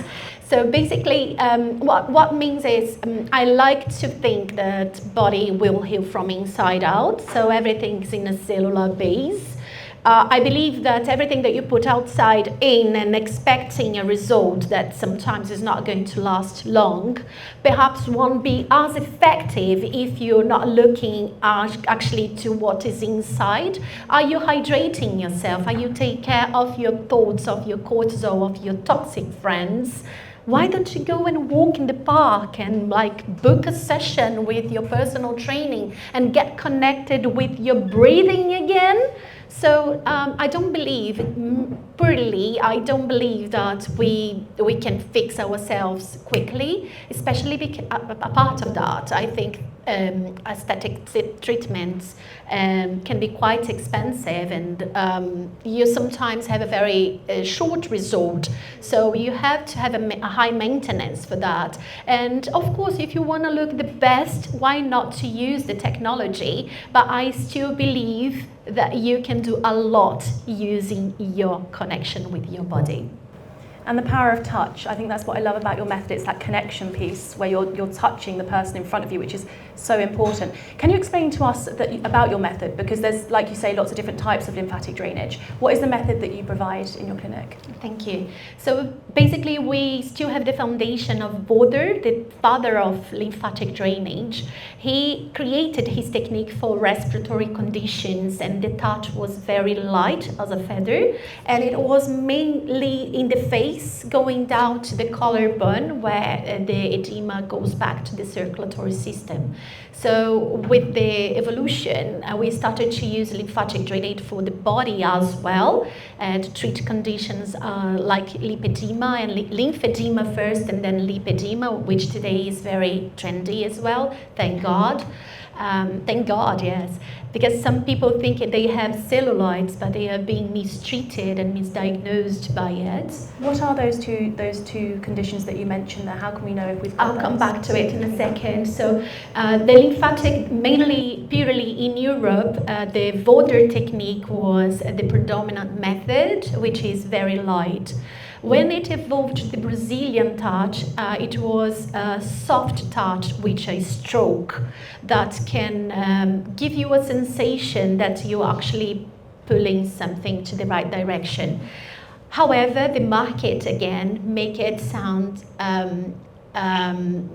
So basically, what means is I like to think that body will heal from inside out. So everything's in a cellular base. I believe that everything that you put outside in and expecting a result that sometimes is not going to last long, perhaps won't be as effective if you're not looking actually to what is inside. Are you hydrating yourself? Are you taking care of your thoughts, of your cortisol, of your toxic friends? Why don't you go and walk in the park and like book a session with your personal training and get connected with your breathing again? So I don't believe, I don't believe that we can fix ourselves quickly, especially because a part of that, I think aesthetic treatments can be quite expensive, and you sometimes have a very short result. So you have to have a high maintenance for that. And of course, if you want to look the best, why not to use the technology? But I still believe that you can do a lot using your connection with your body. And the power of touch, I think that's what I love about your method. It's that connection piece where you're touching the person in front of you, which is so important. Can you explain to us about your method? Because there's, like you say, lots of different types of lymphatic drainage. What is the method that you provide in your clinic? Thank you. So basically, we still have the foundation of Boder, the father of lymphatic drainage. He created his technique for respiratory conditions, and the touch was very light as a feather, and it was mainly in the face, going down to the collarbone, where the edema goes back to the circulatory system. So with the evolution, we started to use lymphatic drainage for the body as well, to treat conditions like lipedema and lymphedema first, and then lipedema, which today is very trendy as well. Thank God. Thank God, yes. Because some people think they have cellulites, but they are being mistreated and misdiagnosed by it. What are those two conditions that you mentioned there? How can we know if we've got I'll come back to it in a second. So the lymphatic, mainly purely in Europe, the Boder technique was the predominant method, which is very light. When it evolved to the Brazilian touch, it was a soft touch, which is stroke, that can give you a sensation that you're actually pulling something to the right direction. However, the market, again, make it sound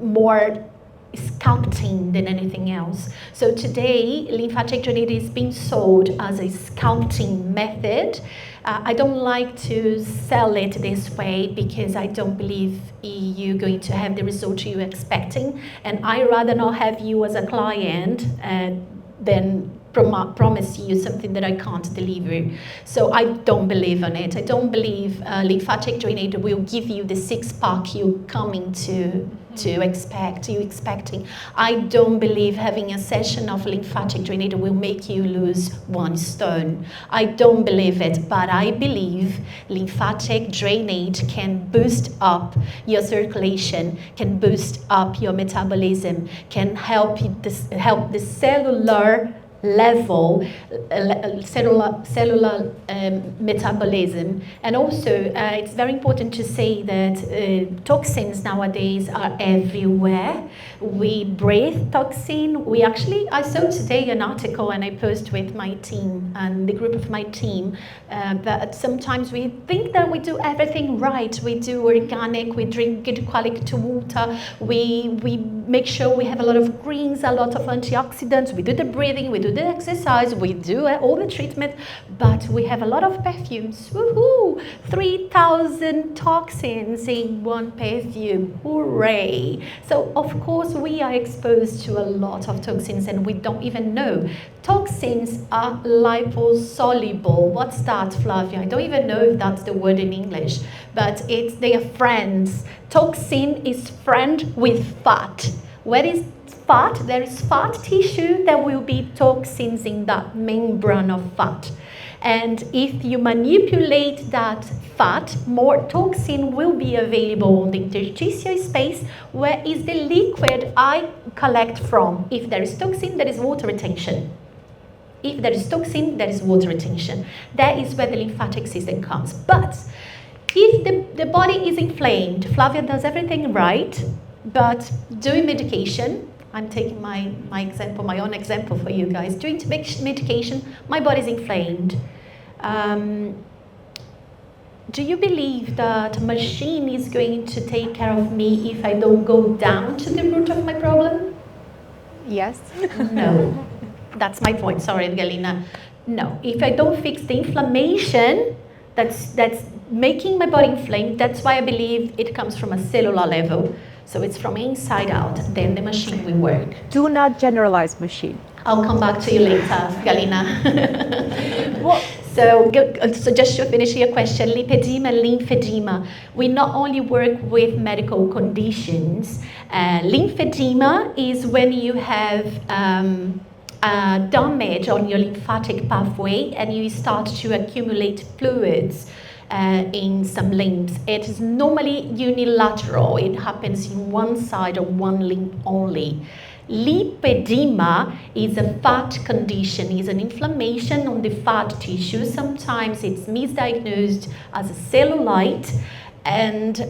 more sculpting than anything else. So today, lymphatic drainage is being sold as a sculpting method. I don't like to sell it this way because I don't believe you're going to have the result you're expecting, and I rather not have you as a client than promise you something that I can't deliver. So I don't believe on it. I don't believe lymphatic drainage will give you the six-pack you're coming to expecting. I don't believe having a session of lymphatic drainage will make you lose 1 stone. I don't believe it, but I believe lymphatic drainage can boost up your circulation, can boost up your metabolism, can help the cellular level, cellular metabolism. And also it's very important to say that toxins nowadays are everywhere. we breathe toxin. I saw today an article and I posted with my team and the group of my team that sometimes we think that we do everything right. We do organic, we drink good quality water, we make sure we have a lot of greens, a lot of antioxidants, we do the breathing, we do the exercise, we do all the treatment, but we have a lot of perfumes. Woohoo! 3,000 toxins in one perfume. Hooray! So of course we are exposed to a lot of toxins and we don't even know. Toxins are liposoluble. What's that, Flavia? I don't even know if that's the word in English, but they are friends. Toxin is friend with fat. Where is fat? There is fat tissue, there will be toxins in that membrane of fat. And if you manipulate that fat, more toxin will be available on the interstitial space, where is the liquid I collect from. If there is toxin, there is water retention. If there is toxin, there is water retention. That is where the lymphatic system comes. But if the body is inflamed, Flavia does everything right, but doing medication, I'm taking my own example for you guys. Doing medication, my body is inflamed. Do you believe that a machine is going to take care of me if I don't go down to the root of my problem? Yes. No. That's my point. Sorry, Galyna. No. If I don't fix the inflammation that's making my body inflamed, that's why I believe it comes from a cellular level. So it's from inside out, then the machine will work. Do not generalize machine. I'll come back to you later, Galyna. So just to finish your question, lipedema, lymphedema. We not only work with medical conditions. Lymphedema is when you have damage on your lymphatic pathway and you start to accumulate fluids in some limbs. It is normally unilateral. It happens in one side or one limb only. Lipedema is a fat condition, is an inflammation on the fat tissue. Sometimes it's misdiagnosed as a cellulite and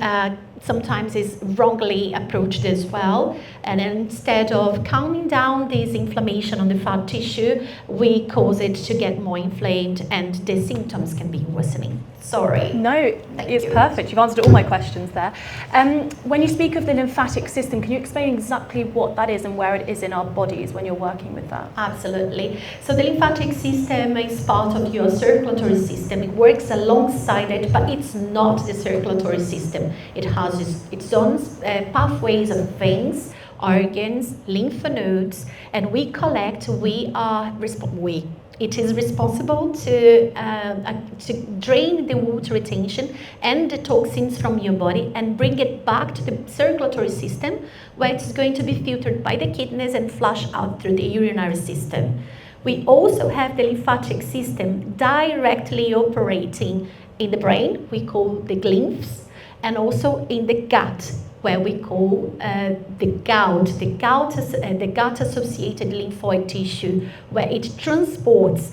sometimes is wrongly approached as well. And instead of calming down this inflammation on the fat tissue, we cause it to get more inflamed and the symptoms can be worsening. Sorry. No, it's perfect. You've answered all my questions there. When you speak of the lymphatic system, can you explain exactly what that is and where it is in our bodies when you're working with that? Absolutely. So the lymphatic system is part of your circulatory system. It works alongside it, but it's not the circulatory system. It has its own pathways of veins, organs, lymph nodes, and it is responsible to drain the water retention and the toxins from your body and bring it back to the circulatory system, where it's going to be filtered by the kidneys and flushed out through the urinary system. We also have the lymphatic system directly operating in the brain, we call the glymphs, and also in the gut, where we call the gout-associated lymphoid tissue, where it transports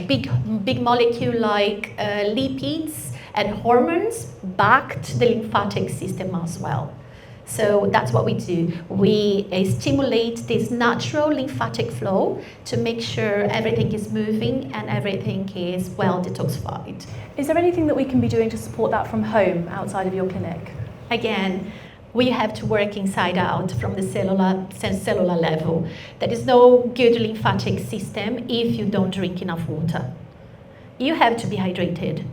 big molecule like lipids and hormones back to the lymphatic system as well. So that's what we do. We stimulate this natural lymphatic flow to make sure everything is moving and everything is well detoxified. Is there anything that we can be doing to support that from home, outside of your clinic? Again, we have to work inside out from the cellular level. There is no good lymphatic system if you don't drink enough water. You have to be hydrated.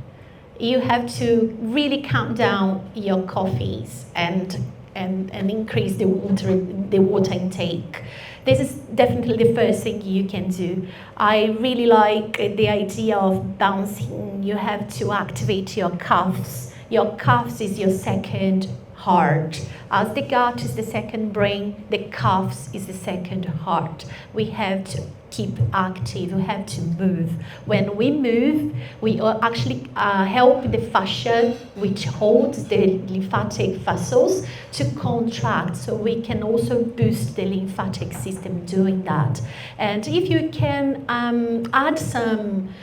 You have to really count down your coffees and increase the water intake. This is definitely the first thing you can do. I really like the idea of bouncing. You have to activate your calves. Your calves is your second heart. As the gut is the second brain, the calves is the second heart. We have to keep active, we have to move. When we move, we actually help the fascia, which holds the lymphatic vessels, to contract, so we can also boost the lymphatic system doing that. And if you can add some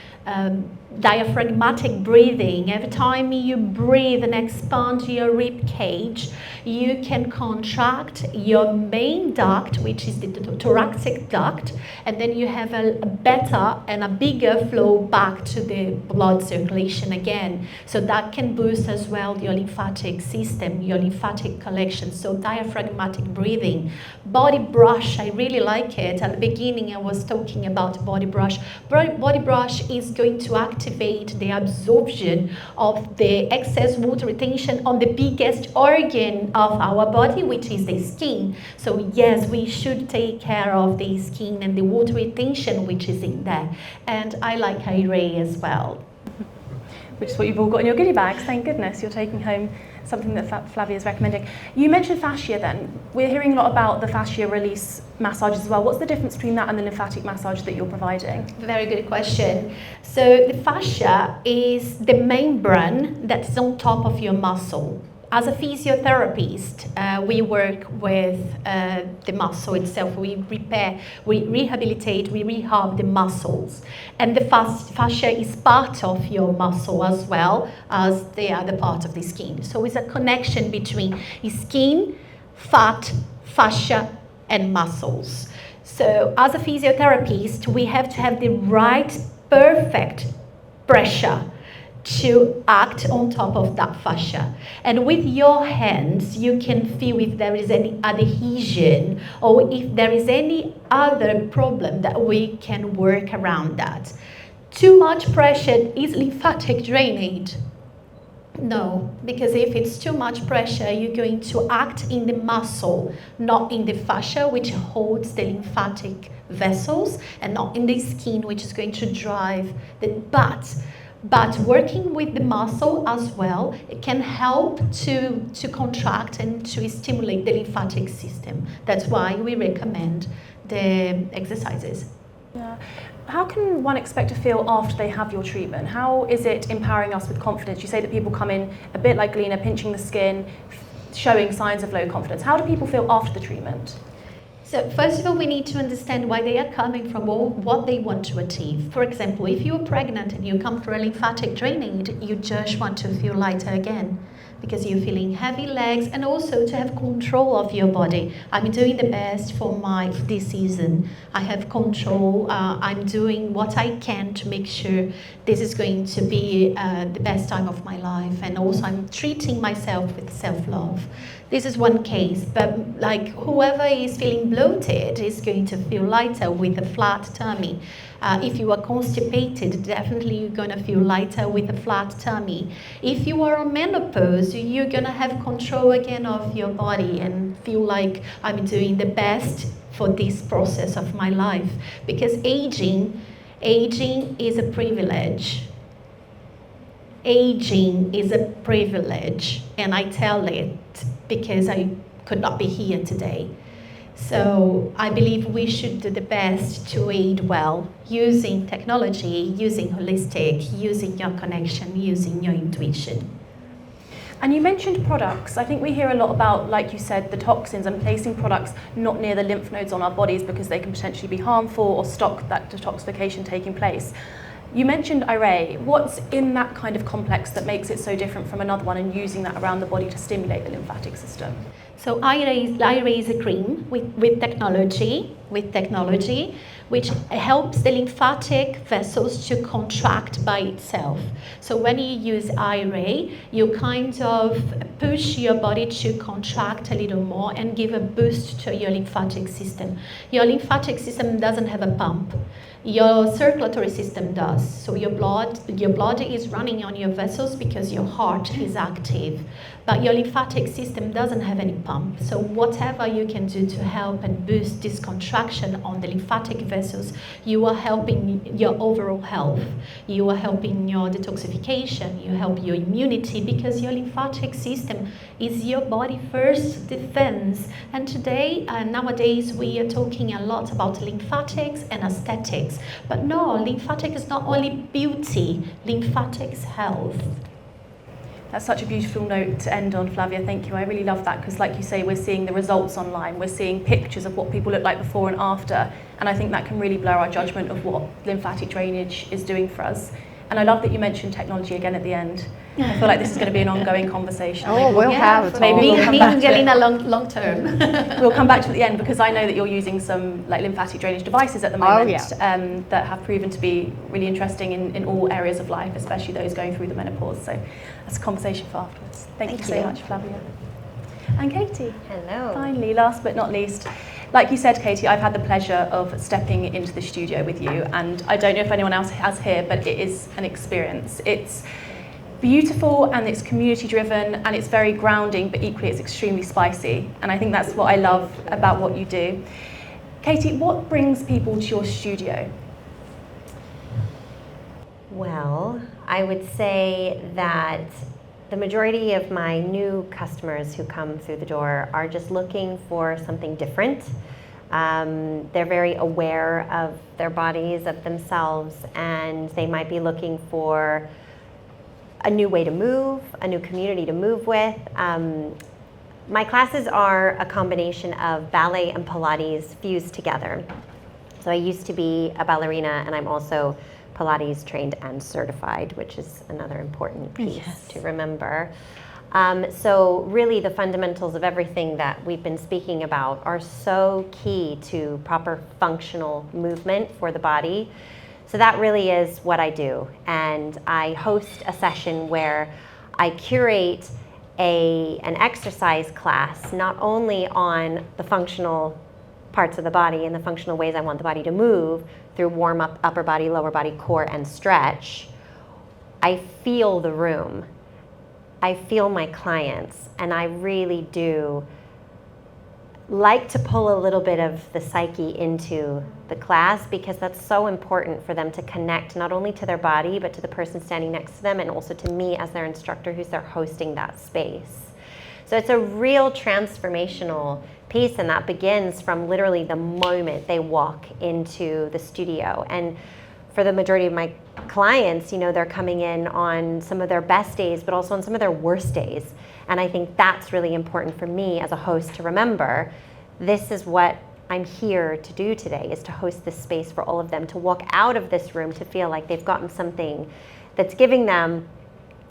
diaphragmatic breathing. Every time you breathe and expand your rib cage, you can contract your main duct, which is the thoracic duct, and then you have a better and a bigger flow back to the blood circulation again. So that can boost as well your lymphatic system, your lymphatic collection. So diaphragmatic breathing. Body brush, I really like it. At the beginning I was talking about body brush. Body brush is going to activate the absorption of the excess water retention on the biggest organ of our body, which is the skin. So yes, we should take care of the skin and the water retention which is in there. And I like IRA as well. Which is what you've all got in your goodie bags. Thank goodness you're taking home something that Flavia is recommending. You mentioned fascia then. We're hearing a lot about the fascia release massages as well. What's the difference between that and the lymphatic massage that you're providing? Very good question. So the fascia is the membrane that's on top of your muscle. As a physiotherapist, we work with the muscle itself. We repair, we rehabilitate, we rehab the muscles. And the fascia is part of your muscle as well as the other part of the skin. So it's a connection between skin, fat, fascia, and muscles. So as a physiotherapist, we have to have the right, perfect pressure to act on top of that fascia. And with your hands, you can feel if there is any adhesion or if there is any other problem that we can work around that. Too much pressure is lymphatic drainage. No, because if it's too much pressure, you're going to act in the muscle, not in the fascia, which holds the lymphatic vessels, and not in the skin, which is going to drive the butt. But working with the muscle as well, it can help to contract and to stimulate the lymphatic system. That's why we recommend the exercises. Yeah. How can one expect to feel after they have your treatment? How is it empowering us with confidence? You say that people come in a bit like Galyna, pinching the skin, showing signs of low confidence. How do people feel after the treatment? So first of all, we need to understand why they are coming from or what they want to achieve. For example, if you're pregnant and you come for a lymphatic drainage, you just want to feel lighter again because you're feeling heavy legs and also to have control of your body. I'm doing the best for this season. I have control. I'm doing what I can to make sure this is going to be the best time of my life. And also I'm treating myself with self-love. This is one case, but like whoever is feeling bloated is going to feel lighter with a flat tummy. If you are constipated, definitely you're going to feel lighter with a flat tummy. If you are on menopause, you're going to have control again of your body and feel like I'm doing the best for this process of my life. Because aging is a privilege. Aging is a privilege, and I tell it because I could not be here today. So I believe we should do the best to age well, using technology, using holistic, using your connection, using your intuition. And you mentioned products. I think we hear a lot about, like you said, the toxins and placing products not near the lymph nodes on our bodies because they can potentially be harmful or stop that detoxification taking place. You mentioned IRA. What's in that kind of complex that makes it so different from another one and using that around the body to stimulate the lymphatic system? So IRA is a cream with technology, which helps the lymphatic vessels to contract by itself. So when you use IRA, you kind of push your body to contract a little more and give a boost to your lymphatic system. Your lymphatic system doesn't have a pump. Your circulatory system does. So your blood is running on your vessels because your heart is active. But your lymphatic system doesn't have any pump. So whatever you can do to help and boost this contraction on the lymphatic vessels, you are helping your overall health. You are helping your detoxification. You help your immunity because your lymphatic system is your body first defense. And today, nowadays, we are talking a lot about lymphatics and aesthetics. But no, lymphatic is not only beauty, lymphatic is health. That's such a beautiful note to end on, Flavia. Thank you. I really love that because, like you say, we're seeing the results online. We're seeing pictures of what people look like before and after. And I think that can really blur our judgment of what lymphatic drainage is doing for us. And I love that you mentioned technology again at the end. I feel like this is going to be an ongoing conversation. Oh, we'll have a maybe talk. we'll come Me back and to it. Galyna long term. We'll come back to it at the end, because I know that you're using some like lymphatic drainage devices at the moment that have proven to be really interesting in all areas of life, especially those going through the menopause. So that's a conversation for afterwards. Thank you so much, Flavia. And Catie. Hello. Finally, last but not least. Like you said, Catie, I've had the pleasure of stepping into the studio with you, and I don't know if anyone else has here, but it is an experience. It's beautiful and it's community driven and it's very grounding, but equally it's extremely spicy. And I think that's what I love about what you do. Catie, what brings people to your studio? Well, I would say that the majority of my new customers who come through the door are just looking for something different. They're very aware of their bodies, of themselves, and they might be looking for a new way to move, a new community to move with. My classes are a combination of ballet and Pilates fused together. So I used to be a ballerina, and I'm also Pilates trained and certified, which is another important piece to remember. So really the fundamentals of everything that we've been speaking about are so key to proper functional movement for the body. So that really is what I do. And I host a session where I curate an exercise class, not only on the functional parts of the body and the functional ways I want the body to move through warm up, upper body, lower body, core, and stretch. I feel the room. I feel my clients, and I really do like to pull a little bit of the psyche into the class, because that's so important for them to connect not only to their body but to the person standing next to them, and also to me as their instructor who's there hosting that space. So it's a real transformational piece, and that begins from literally the moment they walk into the studio. And for the majority of my clients, you know, they're coming in on some of their best days, but also on some of their worst days. And I think that's really important for me as a host to remember. This is what I'm here to do today, is to host this space for all of them to walk out of this room to feel like they've gotten something that's giving them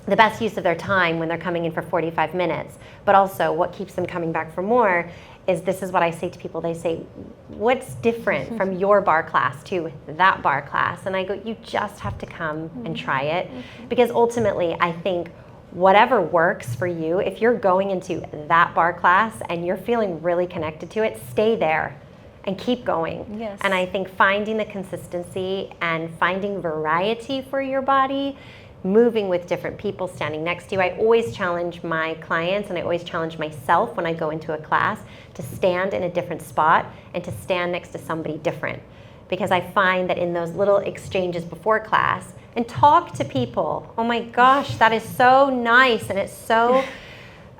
the best use of their time when they're coming in for 45 minutes. But also what keeps them coming back for more is, this is what I say to people. They say, what's different from your bar class to that bar class? And I go, you just have to come and try it. Because ultimately, I think whatever works for you, if you're going into that bar class and you're feeling really connected to it, stay there and keep going. Yes. And I think finding the consistency and finding variety for your body, moving with different people standing next to you. I always challenge my clients, and I always challenge myself when I go into a class, to stand in a different spot and to stand next to somebody different. Because I find that in those little exchanges before class, and talk to people, oh my gosh, that is so nice. And it's so,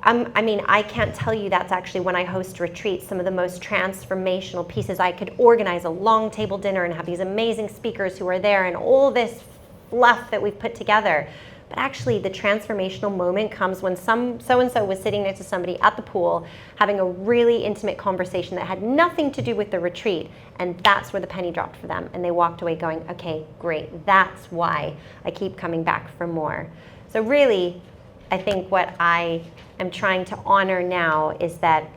I mean, I can't tell you, that's actually when I host retreats, some of the most transformational pieces. I could organize a long table dinner and have these amazing speakers who are there and all this fluff that we've put together. But actually the transformational moment comes when so-and-so was sitting next to somebody at the pool having a really intimate conversation that had nothing to do with the retreat, and that's where the penny dropped for them, and they walked away going, okay, great, that's why I keep coming back for more. So really, I think what I am trying to honor now is that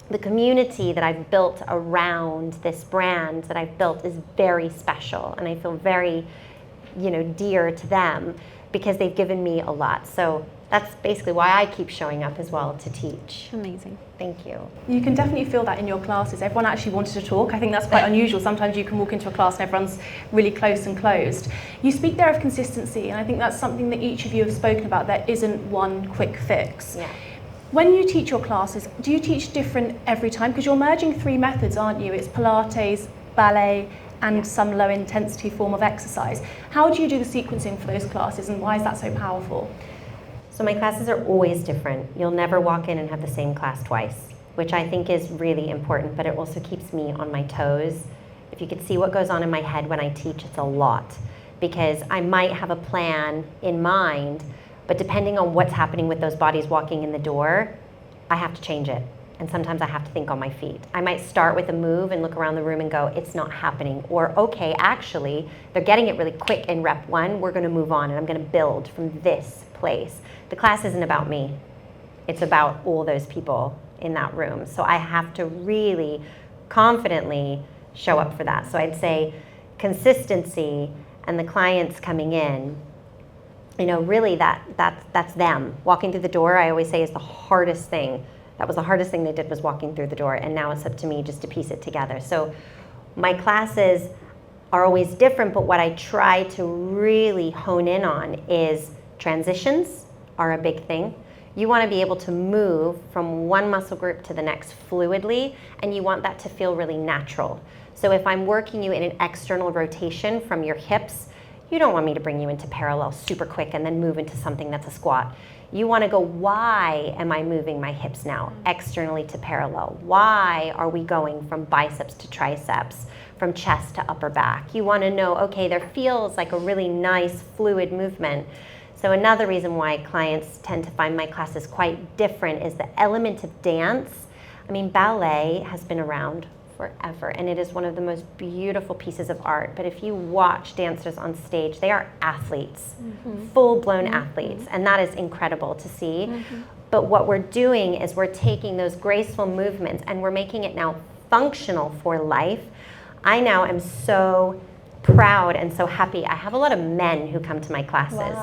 the community that I've built around this brand that I've built is very special, and I feel very, you know, dear to them, because they've given me a lot. So that's basically why I keep showing up as well, to teach. Amazing. Thank you. You can definitely feel that in your classes. Everyone actually wanted to talk. I think that's quite unusual. Sometimes you can walk into a class and everyone's really close and closed. You speak there of consistency, and I think that's something that each of you have spoken about. There isn't one quick fix. Yeah. When you teach your classes, do you teach different every time? Because you're merging 3 methods, aren't you? It's Pilates, ballet, and some low intensity form of exercise. How do you do the sequencing for those classes, and why is that so powerful? So my classes are always different. You'll never walk in and have the same class twice, which I think is really important, but it also keeps me on my toes. If you could see what goes on in my head when I teach, it's a lot, because I might have a plan in mind, but depending on what's happening with those bodies walking in the door, I have to change it. And sometimes I have to think on my feet. I might start with a move and look around the room and go, it's not happening. Or, okay, actually, they're getting it really quick in rep 1. We're going to move on, and I'm going to build from this place. The class isn't about me. It's about all those people in that room. So I have to really confidently show up for that. So I'd say consistency and the clients coming in, really that's them. Walking through the door, I always say, is the hardest thing. That was the hardest thing they did, was walking through the door, and now it's up to me just to piece it together. So my classes are always different, but what I try to really hone in on is transitions are a big thing. You want to be able to move from one muscle group to the next fluidly, and you want that to feel really natural. So if I'm working you in an external rotation from your hips, you don't want me to bring you into parallel super quick and then move into something that's a squat. You want to go, why am I moving my hips now externally to parallel? Why are we going from biceps to triceps, from chest to upper back? You want to know, okay, there feels like a really nice fluid movement. So another reason why clients tend to find my classes quite different is the element of dance. I mean, ballet has been around forever, and it is one of the most beautiful pieces of art. But if you watch dancers on stage, they are athletes, full-blown athletes, and that is incredible to see. But what we're doing is we're taking those graceful movements and we're making it now functional for life. I now am so proud and so happy. I have a lot of men who come to my classes,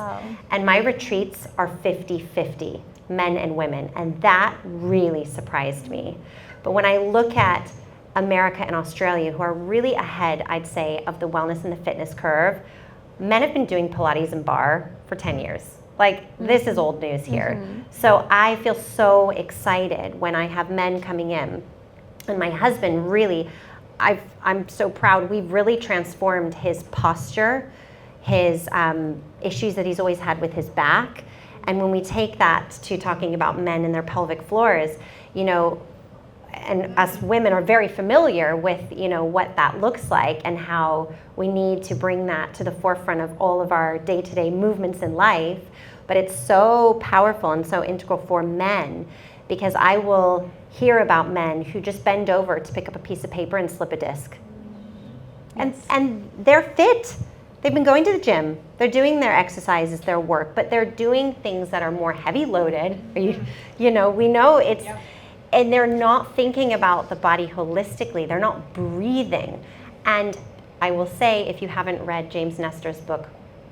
and my retreats are 50-50, men and women, and that really surprised me. But when I look at America and Australia, who are really ahead, I'd say, of the wellness and the fitness curve, men have been doing Pilates and barre for 10 years. Like, this is old news here. So I feel so excited when I have men coming in. And my husband really, I'm so proud. We've really transformed his posture, his issues that he's always had with his back. And when we take that to talking about men and their pelvic floors, and us women are very familiar with, what that looks like and how we need to bring that to the forefront of all of our day-to-day movements in life. But it's so powerful and so integral for men, because I will hear about men who just bend over to pick up a piece of paper and slip a disc. And they're fit. They've been going to the gym. They're doing their exercises, their work, but they're doing things that are more heavy loaded. We know it's... And they're not thinking about the body holistically. They're not breathing. And I will say, if you haven't read James Nestor's book,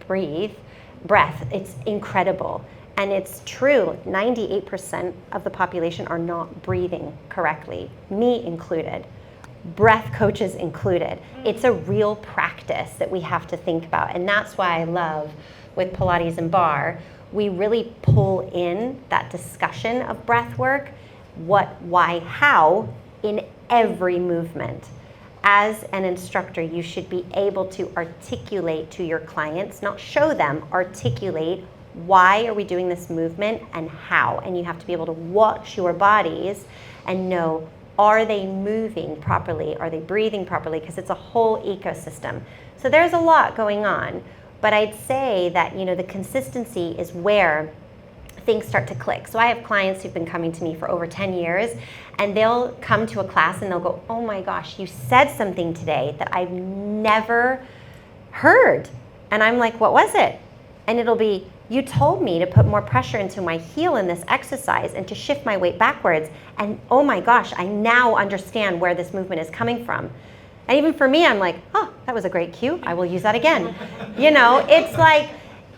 Breath, it's incredible. And it's true, 98% of the population are not breathing correctly, me included, breath coaches included. It's a real practice that we have to think about. And that's why I love, with Pilates and barre, we really pull in that discussion of breath work, what, why, how, in every movement. As an instructor, you should be able to articulate to your clients, not show them, articulate why are we doing this movement and how. And you have to be able to watch your bodies and know, are they moving properly? Are they breathing properly? Because it's a whole ecosystem. So there's a lot going on. But I'd say that, the consistency is where things start to click. So I have clients who've been coming to me for over 10 years, and they'll come to a class and they'll go, oh my gosh, you said something today that I've never heard. And I'm like, what was it? And it'll be, you told me to put more pressure into my heel in this exercise and to shift my weight backwards. And oh my gosh, I now understand where this movement is coming from. And even for me, I'm like, oh, that was a great cue. I will use that again. It's like,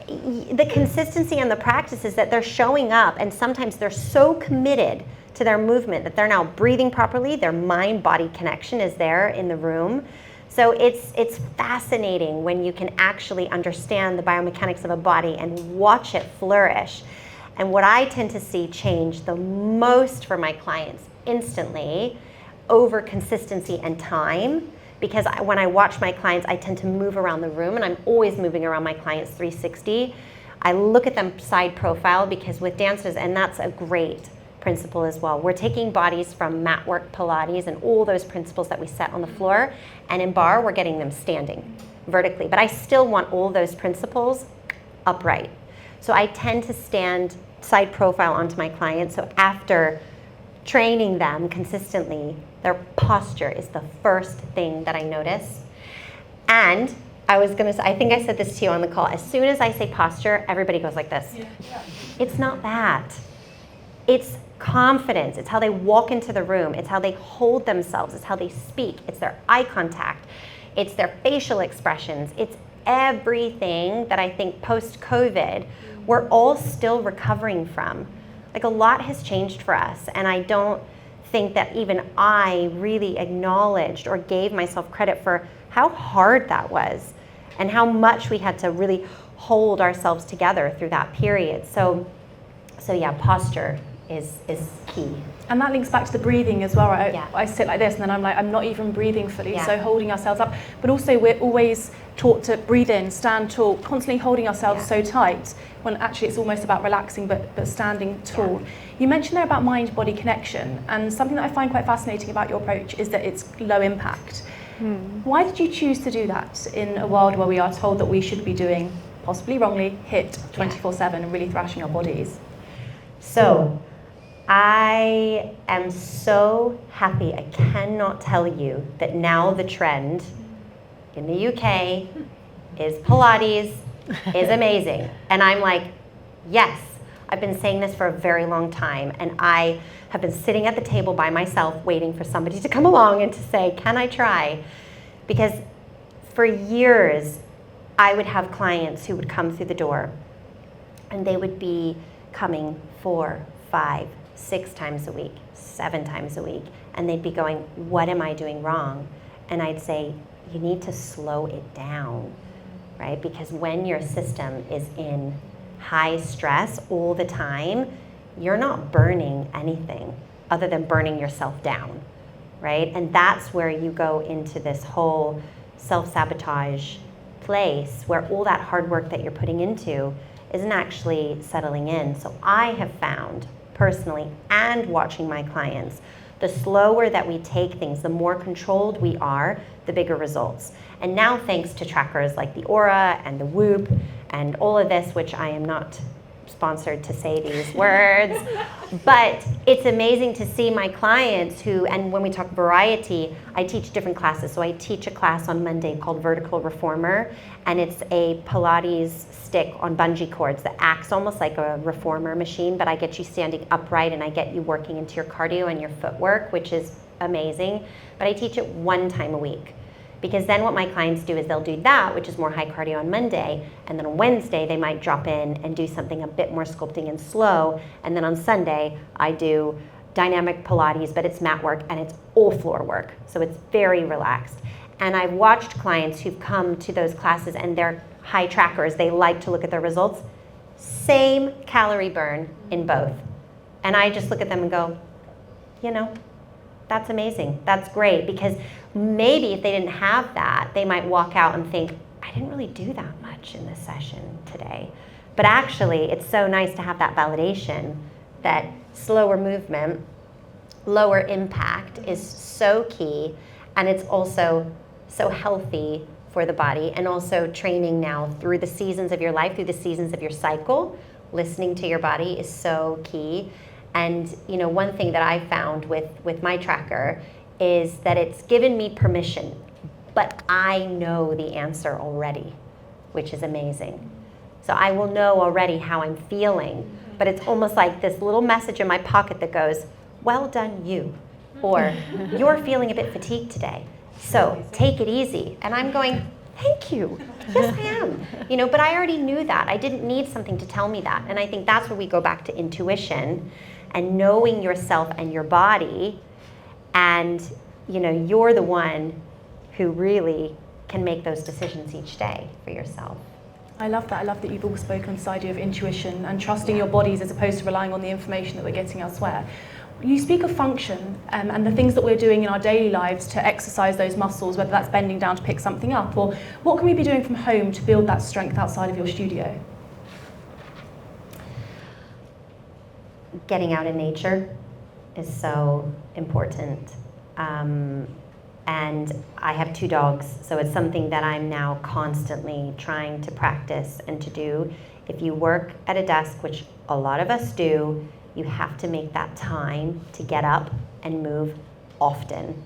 the consistency and the practice is that they're showing up, and sometimes they're so committed to their movement that they're now breathing properly. Their mind-body connection is there in the room. So it's fascinating when you can actually understand the biomechanics of a body and watch it flourish. And what I tend to see change the most for my clients instantly over consistency and time, because when I watch my clients, I tend to move around the room, and I'm always moving around my clients 360. I look at them side profile, because with dancers, and that's a great principle as well, we're taking bodies from mat work, Pilates, and all those principles that we set on the floor, and in barre, we're getting them standing vertically. But I still want all those principles upright. So I tend to stand side profile onto my clients. So after training them consistently, their posture is the first thing that I notice. And I was gonna say, I think I said this to you on the call, as soon as I say posture, everybody goes like this. Yeah. It's not that. It's confidence. It's how they walk into the room. It's how they hold themselves. It's how they speak. It's their eye contact. It's their facial expressions. It's everything that I think post-COVID, we're all still recovering from. Like, a lot has changed for us, and I don't think that even I really acknowledged or gave myself credit for how hard that was and how much we had to really hold ourselves together through that period. So yeah, posture is key. And that links back to the breathing as well, right? Yeah. I sit like this and then I'm like, I'm not even breathing fully, Yeah. so holding ourselves up. But also we're always taught to breathe in, stand tall, constantly holding ourselves so tight, when actually it's almost about relaxing but standing tall. Yeah. You mentioned there about mind-body connection, and something that I find quite fascinating about your approach is that it's low impact. Why did you choose to do that in a world where we are told that we should be doing, possibly wrongly, HIIT 24/7 and really thrashing our bodies? So I am so happy. I cannot tell you that now the trend in the UK is Pilates is amazing. And I'm like, yes, I've been saying this for a very long time, and I have been sitting at the table by myself waiting for somebody to come along and to say, can I try? Because for years, I would have clients who would come through the door, and they would be coming 4, 5, 6 times a week, 7 times a week, and they'd be going, what am I doing wrong? And I'd say, you need to slow it down, right? Because when your system is in high stress all the time, you're not burning anything other than burning yourself down, right? And that's where you go into this whole self-sabotage place where all that hard work that you're putting into isn't actually settling in. So I have found personally, and watching my clients, the slower that we take things, the more controlled we are, the bigger results. And now, thanks to trackers like the Aura and the Whoop and all of this, which I am not sponsored to say these words, but it's amazing to see my clients who, and when we talk variety, I teach different classes. So I teach a class on Monday called Vertical Reformer, and it's a Pilates stick on bungee cords that acts almost like a reformer machine, but I get you standing upright and I get you working into your cardio and your footwork, which is amazing. But I teach it 1 time a week. Because then what my clients do is they'll do that, which is more high cardio on Monday, and then on Wednesday they might drop in and do something a bit more sculpting and slow, and then on Sunday I do dynamic Pilates, but it's mat work and it's all floor work, so it's very relaxed. And I've watched clients who've come to those classes and they're high trackers, they like to look at their results, same calorie burn in both. And I just look at them and go, you know, that's amazing, that's great, because maybe if they didn't have that, they might walk out and think, I didn't really do that much in this session today. But actually, it's so nice to have that validation that slower movement, lower impact is so key, and it's also so healthy for the body, and also training now through the seasons of your life, through the seasons of your cycle, listening to your body is so key. And you know, one thing that I found with my tracker is that it's given me permission, but I know the answer already, which is amazing. So I will know already how I'm feeling, but it's almost like this little message in my pocket that goes, well done you, or you're feeling a bit fatigued today, so take it easy. And I'm going, thank you, yes I am. You know, but I already knew that. I didn't need something to tell me that. And I think that's where we go back to intuition and knowing yourself and your body. And you know, you're the one who really can make those decisions each day for yourself. I love that. I love that you've all spoken on this idea of intuition and trusting your bodies as opposed to relying on the information that we're getting elsewhere. You speak of function and the things that we're doing in our daily lives to exercise those muscles, whether that's bending down to pick something up, or what can we be doing from home to build that strength outside of your studio? Getting out in nature is so important. And I have 2 dogs, so it's something that I'm now constantly trying to practice and to do. If you work at a desk, which a lot of us do, You have to make that time to get up and move often.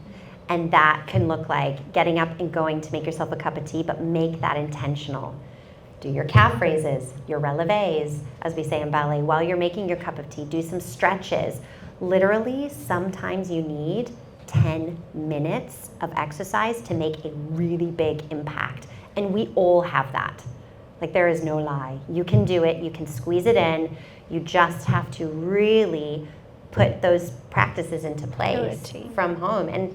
And that can look like getting up and going to make yourself a cup of tea, but make that intentional. Do your calf raises, your relevés, as we say in ballet, while you're making your cup of tea. Do some stretches. Literally, sometimes you need 10 minutes of exercise to make a really big impact. And we all have that. Like, there is no lie. You can do it. You can squeeze it in. You just have to really put those practices into place from home. And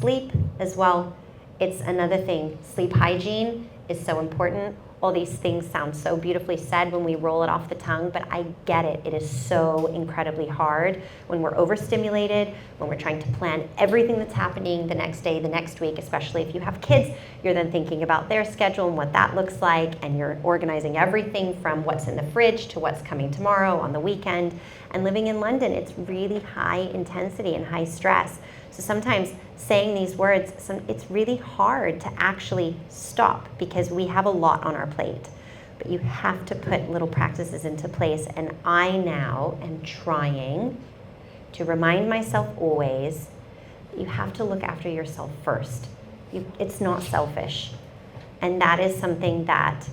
sleep as well. It's another thing. Sleep hygiene is so important. All these things sound so beautifully said when we roll it off the tongue, but I get it. It is so incredibly hard when we're overstimulated, when we're trying to plan everything that's happening the next day, the next week, especially if you have kids. You're then thinking about their schedule and what that looks like, and you're organizing everything from what's in the fridge to what's coming tomorrow on the weekend. And living in London, it's really high intensity and high stress. So sometimes saying these words, it's really hard to actually stop because we have a lot on our plate. But you have to put little practices into place. And I now am trying to remind myself always that you have to look after yourself first. It's not selfish. And that is something that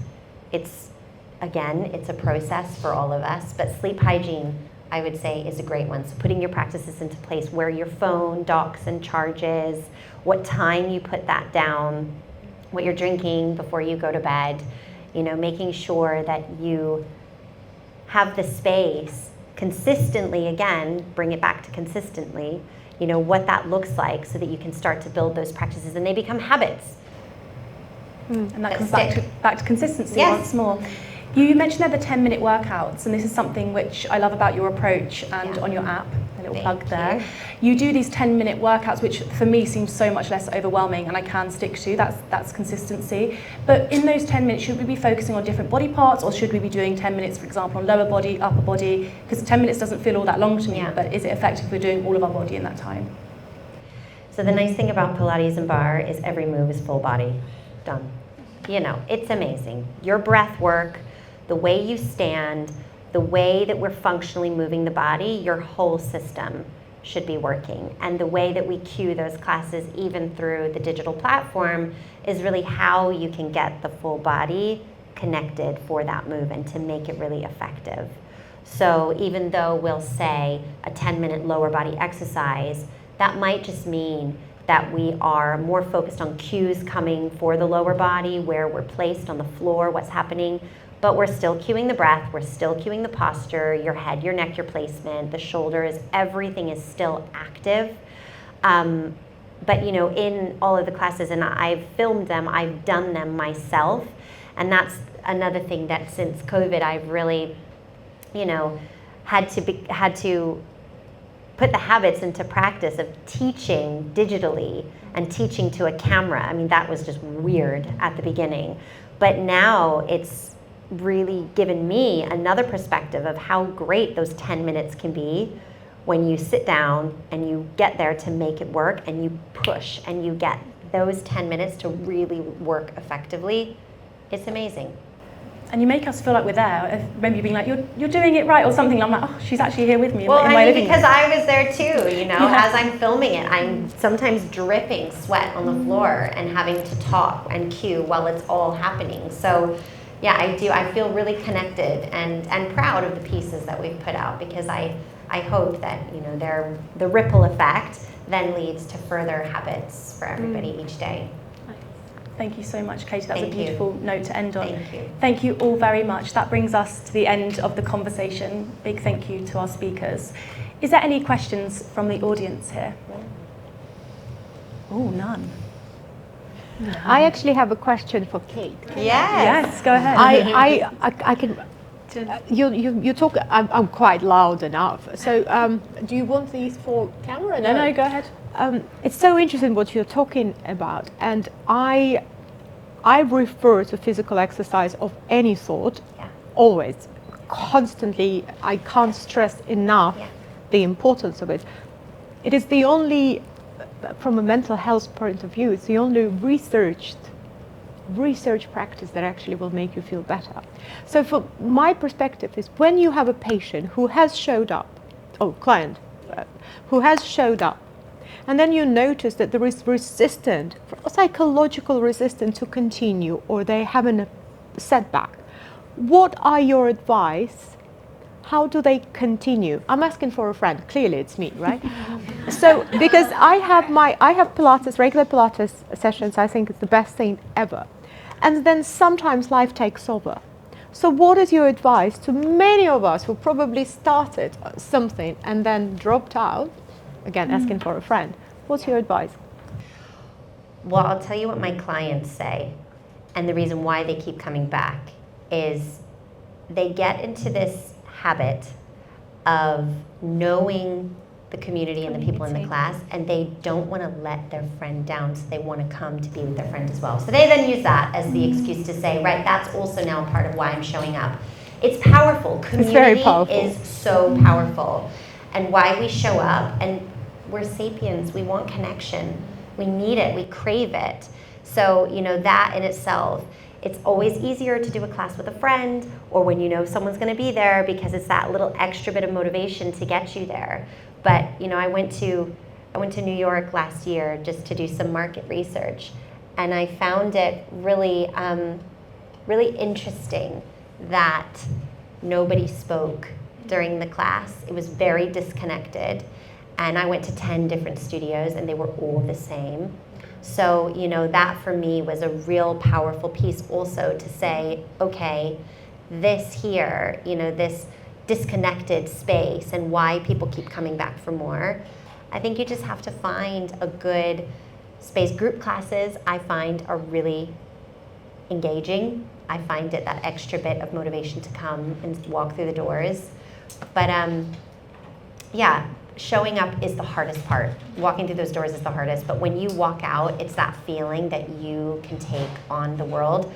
it's a process for all of us. But sleep hygiene, I would say, is a great one. So putting your practices into place, where your phone docks and charges, what time you put that down, what you're drinking before you go to bed, making sure that you have the space consistently, again, bring it back to consistently, what that looks like so that you can start to build those practices and they become habits. And that comes back to consistency once more. You mentioned there the 10-minute workouts, and this is something which I love about your approach and on your app, a little plug there. You do these 10-minute workouts, which for me seems so much less overwhelming and I can stick to. That's consistency. But in those 10 minutes, should we be focusing on different body parts, or should we be doing 10 minutes, for example, on lower body, upper body? Because 10 minutes doesn't feel all that long to me, but is it effective if we're doing all of our body in that time? So the nice thing about Pilates and Barre is every move is full body. Done. It's amazing. Your breath work, the way you stand, the way that we're functionally moving the body, your whole system should be working. And the way that we cue those classes, even through the digital platform, is really how you can get the full body connected for that move and to make it really effective. So even though we'll say a 10-minute lower body exercise, that might just mean that we are more focused on cues coming for the lower body, where we're placed on the floor, what's happening. But we're still cueing the breath, we're still cueing the posture, your head, your neck, your placement, the shoulders, everything is still active. But in all of the classes, and I've filmed them, I've done them myself, and that's another thing that since COVID I've really, had to put the habits into practice of teaching digitally and teaching to a camera. I mean, that was just weird at the beginning. But now it's really given me another perspective of how great those 10 minutes can be when you sit down and you get there to make it work and you push and you get those 10 minutes to really work effectively. It's amazing. And you make us feel like we're there. I remember you being like, you're doing it right or something. I'm like, oh, she's actually here with me. Well, because I was there too, as I'm filming it, I'm sometimes dripping sweat on the floor and having to talk and cue while it's all happening. So yeah, I do. I feel really connected and proud of the pieces that we've put out, because I hope that, the ripple effect then leads to further habits for everybody each day. Thank you so much, Catie. That's a beautiful note to end on. Thank you. Thank you all very much. That brings us to the end of the conversation. Big thank you to our speakers. Is there any questions from the audience here? Oh, none. I actually have a question for Kate. Yes, go ahead. I can. You talk. I'm quite loud enough. So, do you want these for camera? No, go ahead. It's so interesting what you're talking about, and I refer to physical exercise of any sort, always, constantly. I can't stress enough the importance of it. It is the only, from a mental health point of view, it's the only research practice that actually will make you feel better. So from my perspective is, when you have a patient who has showed up client who has showed up, and then you notice that there is psychological resistance to continue, or they have a setback. What are your advice? How do they continue? I'm asking for a friend. Clearly, it's me, right? So, because I have Pilates, regular Pilates sessions. I think it's the best thing ever. And then sometimes life takes over. So, what is your advice to many of us who probably started something and then dropped out? Again, asking for a friend. What's your advice? Well, I'll tell you what my clients say, and the reason why they keep coming back is they get into this habit of knowing the community and the people in the class, and they don't want to let their friend down, so they want to come to be with their friend as well. So they then use that as the excuse to say, right, that's also now part of why I'm showing up. It's powerful. Community it's very powerful. Is so powerful. And why we show up, and we're sapiens, we want connection. We need it, we crave it. So, you know, that in itself, it's always easier to do a class with a friend, or when you know someone's going to be there, because it's that little extra bit of motivation to get you there. But, you know, I went to New York last year just to do some market research, and I found it really, really interesting that nobody spoke during the class. It was very disconnected, and I went to 10 different studios, and they were all the same. So, you know, that for me was a real powerful piece also to say, okay, this here, you know, this disconnected space and why people keep coming back for more. I think you just have to find a good space. Group classes, I find, are really engaging. I find it that extra bit of motivation to come and walk through the doors. But yeah, showing up is the hardest part. Walking through those doors is the hardest, but when you walk out, it's that feeling that you can take on the world.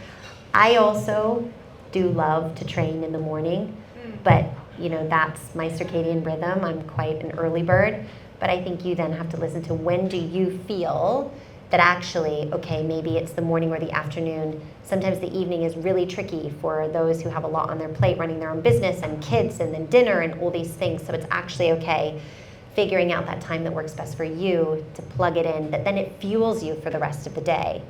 I also do love to train in the morning, but you know, that's my circadian rhythm. I'm quite an early bird, but I think you then have to listen to when do you feel that actually, okay, maybe it's the morning or the afternoon. Sometimes the evening is really tricky for those who have a lot on their plate, running their own business and kids and then dinner and all these things. So it's actually okay figuring out that time that works best for you to plug it in, but then it fuels you for the rest of the day.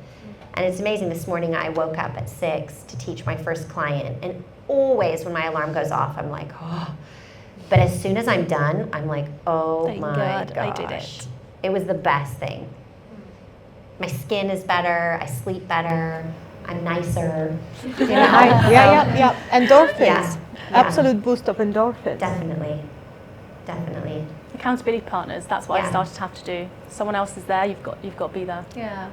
And it's amazing, this morning I woke up at 6 to teach my first client, and always when my alarm goes off, I'm like, oh. But as soon as I'm done, I'm like, oh Thank my God, gosh. I did it. It was the best thing. My skin is better, I sleep better, I'm nicer. You know? Yeah. Endorphins. Yeah. Absolute boost of endorphins. Definitely. Accountability partners, that's what I Yeah. started to have to do. Someone else is there, you've got to be there. Yeah.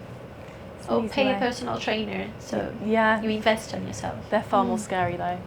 It's Or an easy pay a way. personal trainer, so Yeah, you invest in yourself. they're far more scary though.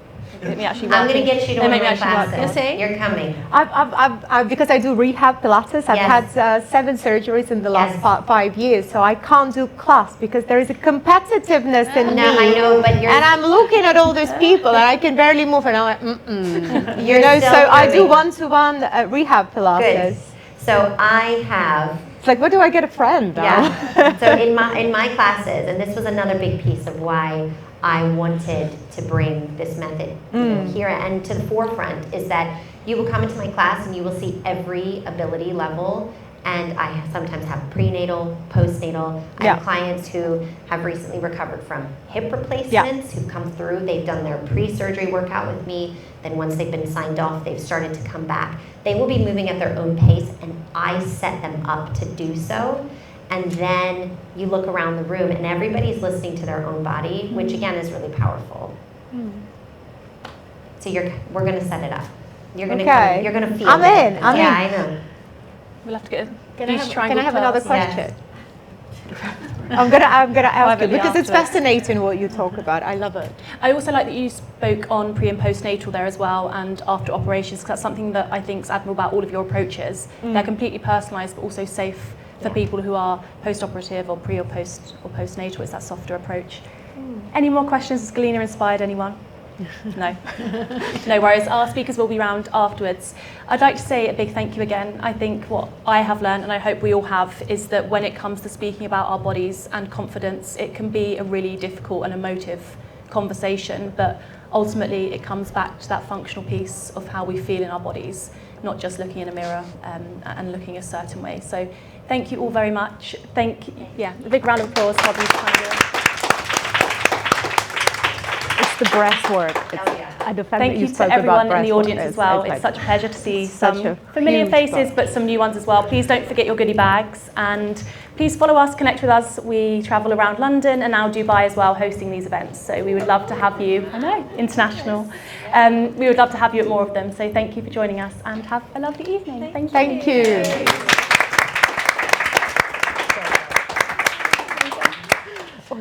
They make me actually I'm going working. to get you to They one make of me my actually work. classes. You see? You're coming. I've because I do rehab Pilates. I've Yes. had 7 surgeries in the last Yes. 5 years, so I can't do class because there is a competitiveness in No, me. I know, but you're... And I'm looking at all these people, and I can barely move, and I'm like, you You're know. still So I do coming. one-to-one rehab Pilates. Good. So I have... It's like, where do I get a friend now? Yeah. So in my classes, and this was another big piece of why I wanted to bring this method here and to the forefront, is that you will come into my class and you will see every ability level. And I sometimes have prenatal, postnatal. I have clients who have recently recovered from hip replacements who've come through. They've done their pre-surgery workout with me. Then once they've been signed off, they've started to come back. They will be moving at their own pace, and I set them up to do so. And then you look around the room, and everybody's listening to their own body, which again is really powerful. So we're going to set it up. You're going to come, you're going to feel I'm it. in. I'm in. I know. We'll have to get a Can huge I triangle have another class. question? I'm gonna ask you Privately because it's afterwards. fascinating what you talk about. I love it. I also like that you spoke on pre and postnatal there as well, and after operations, because that's something that I think is admirable about all of your approaches. They're completely personalised, but also safe for people who are post-operative or pre or postnatal. It's that softer approach. Any more questions? Has Galyna inspired anyone? No. No worries. Our speakers will be round afterwards. I'd like to say a big thank you again. I think what I have learned, and I hope we all have, is that when it comes to speaking about our bodies and confidence, it can be a really difficult and emotive conversation, but ultimately it comes back to that functional piece of how we feel in our bodies. not just looking in a mirror and looking a certain way. So thank you all very much. A big round of applause for these kind of. It's the breath work. And the fact Thank that you spoke to everyone about in the breath audience work as well. is It's such a pleasure to see such some a familiar huge faces, part. but some new ones as well. Please don't forget your goodie bags, and please follow us, connect with us. We travel around London and now Dubai as well, hosting these events. So we would love to have you. I know, international. We would love to have you at more of them. So thank you for joining us, and have a lovely evening. Thank you. Thank you.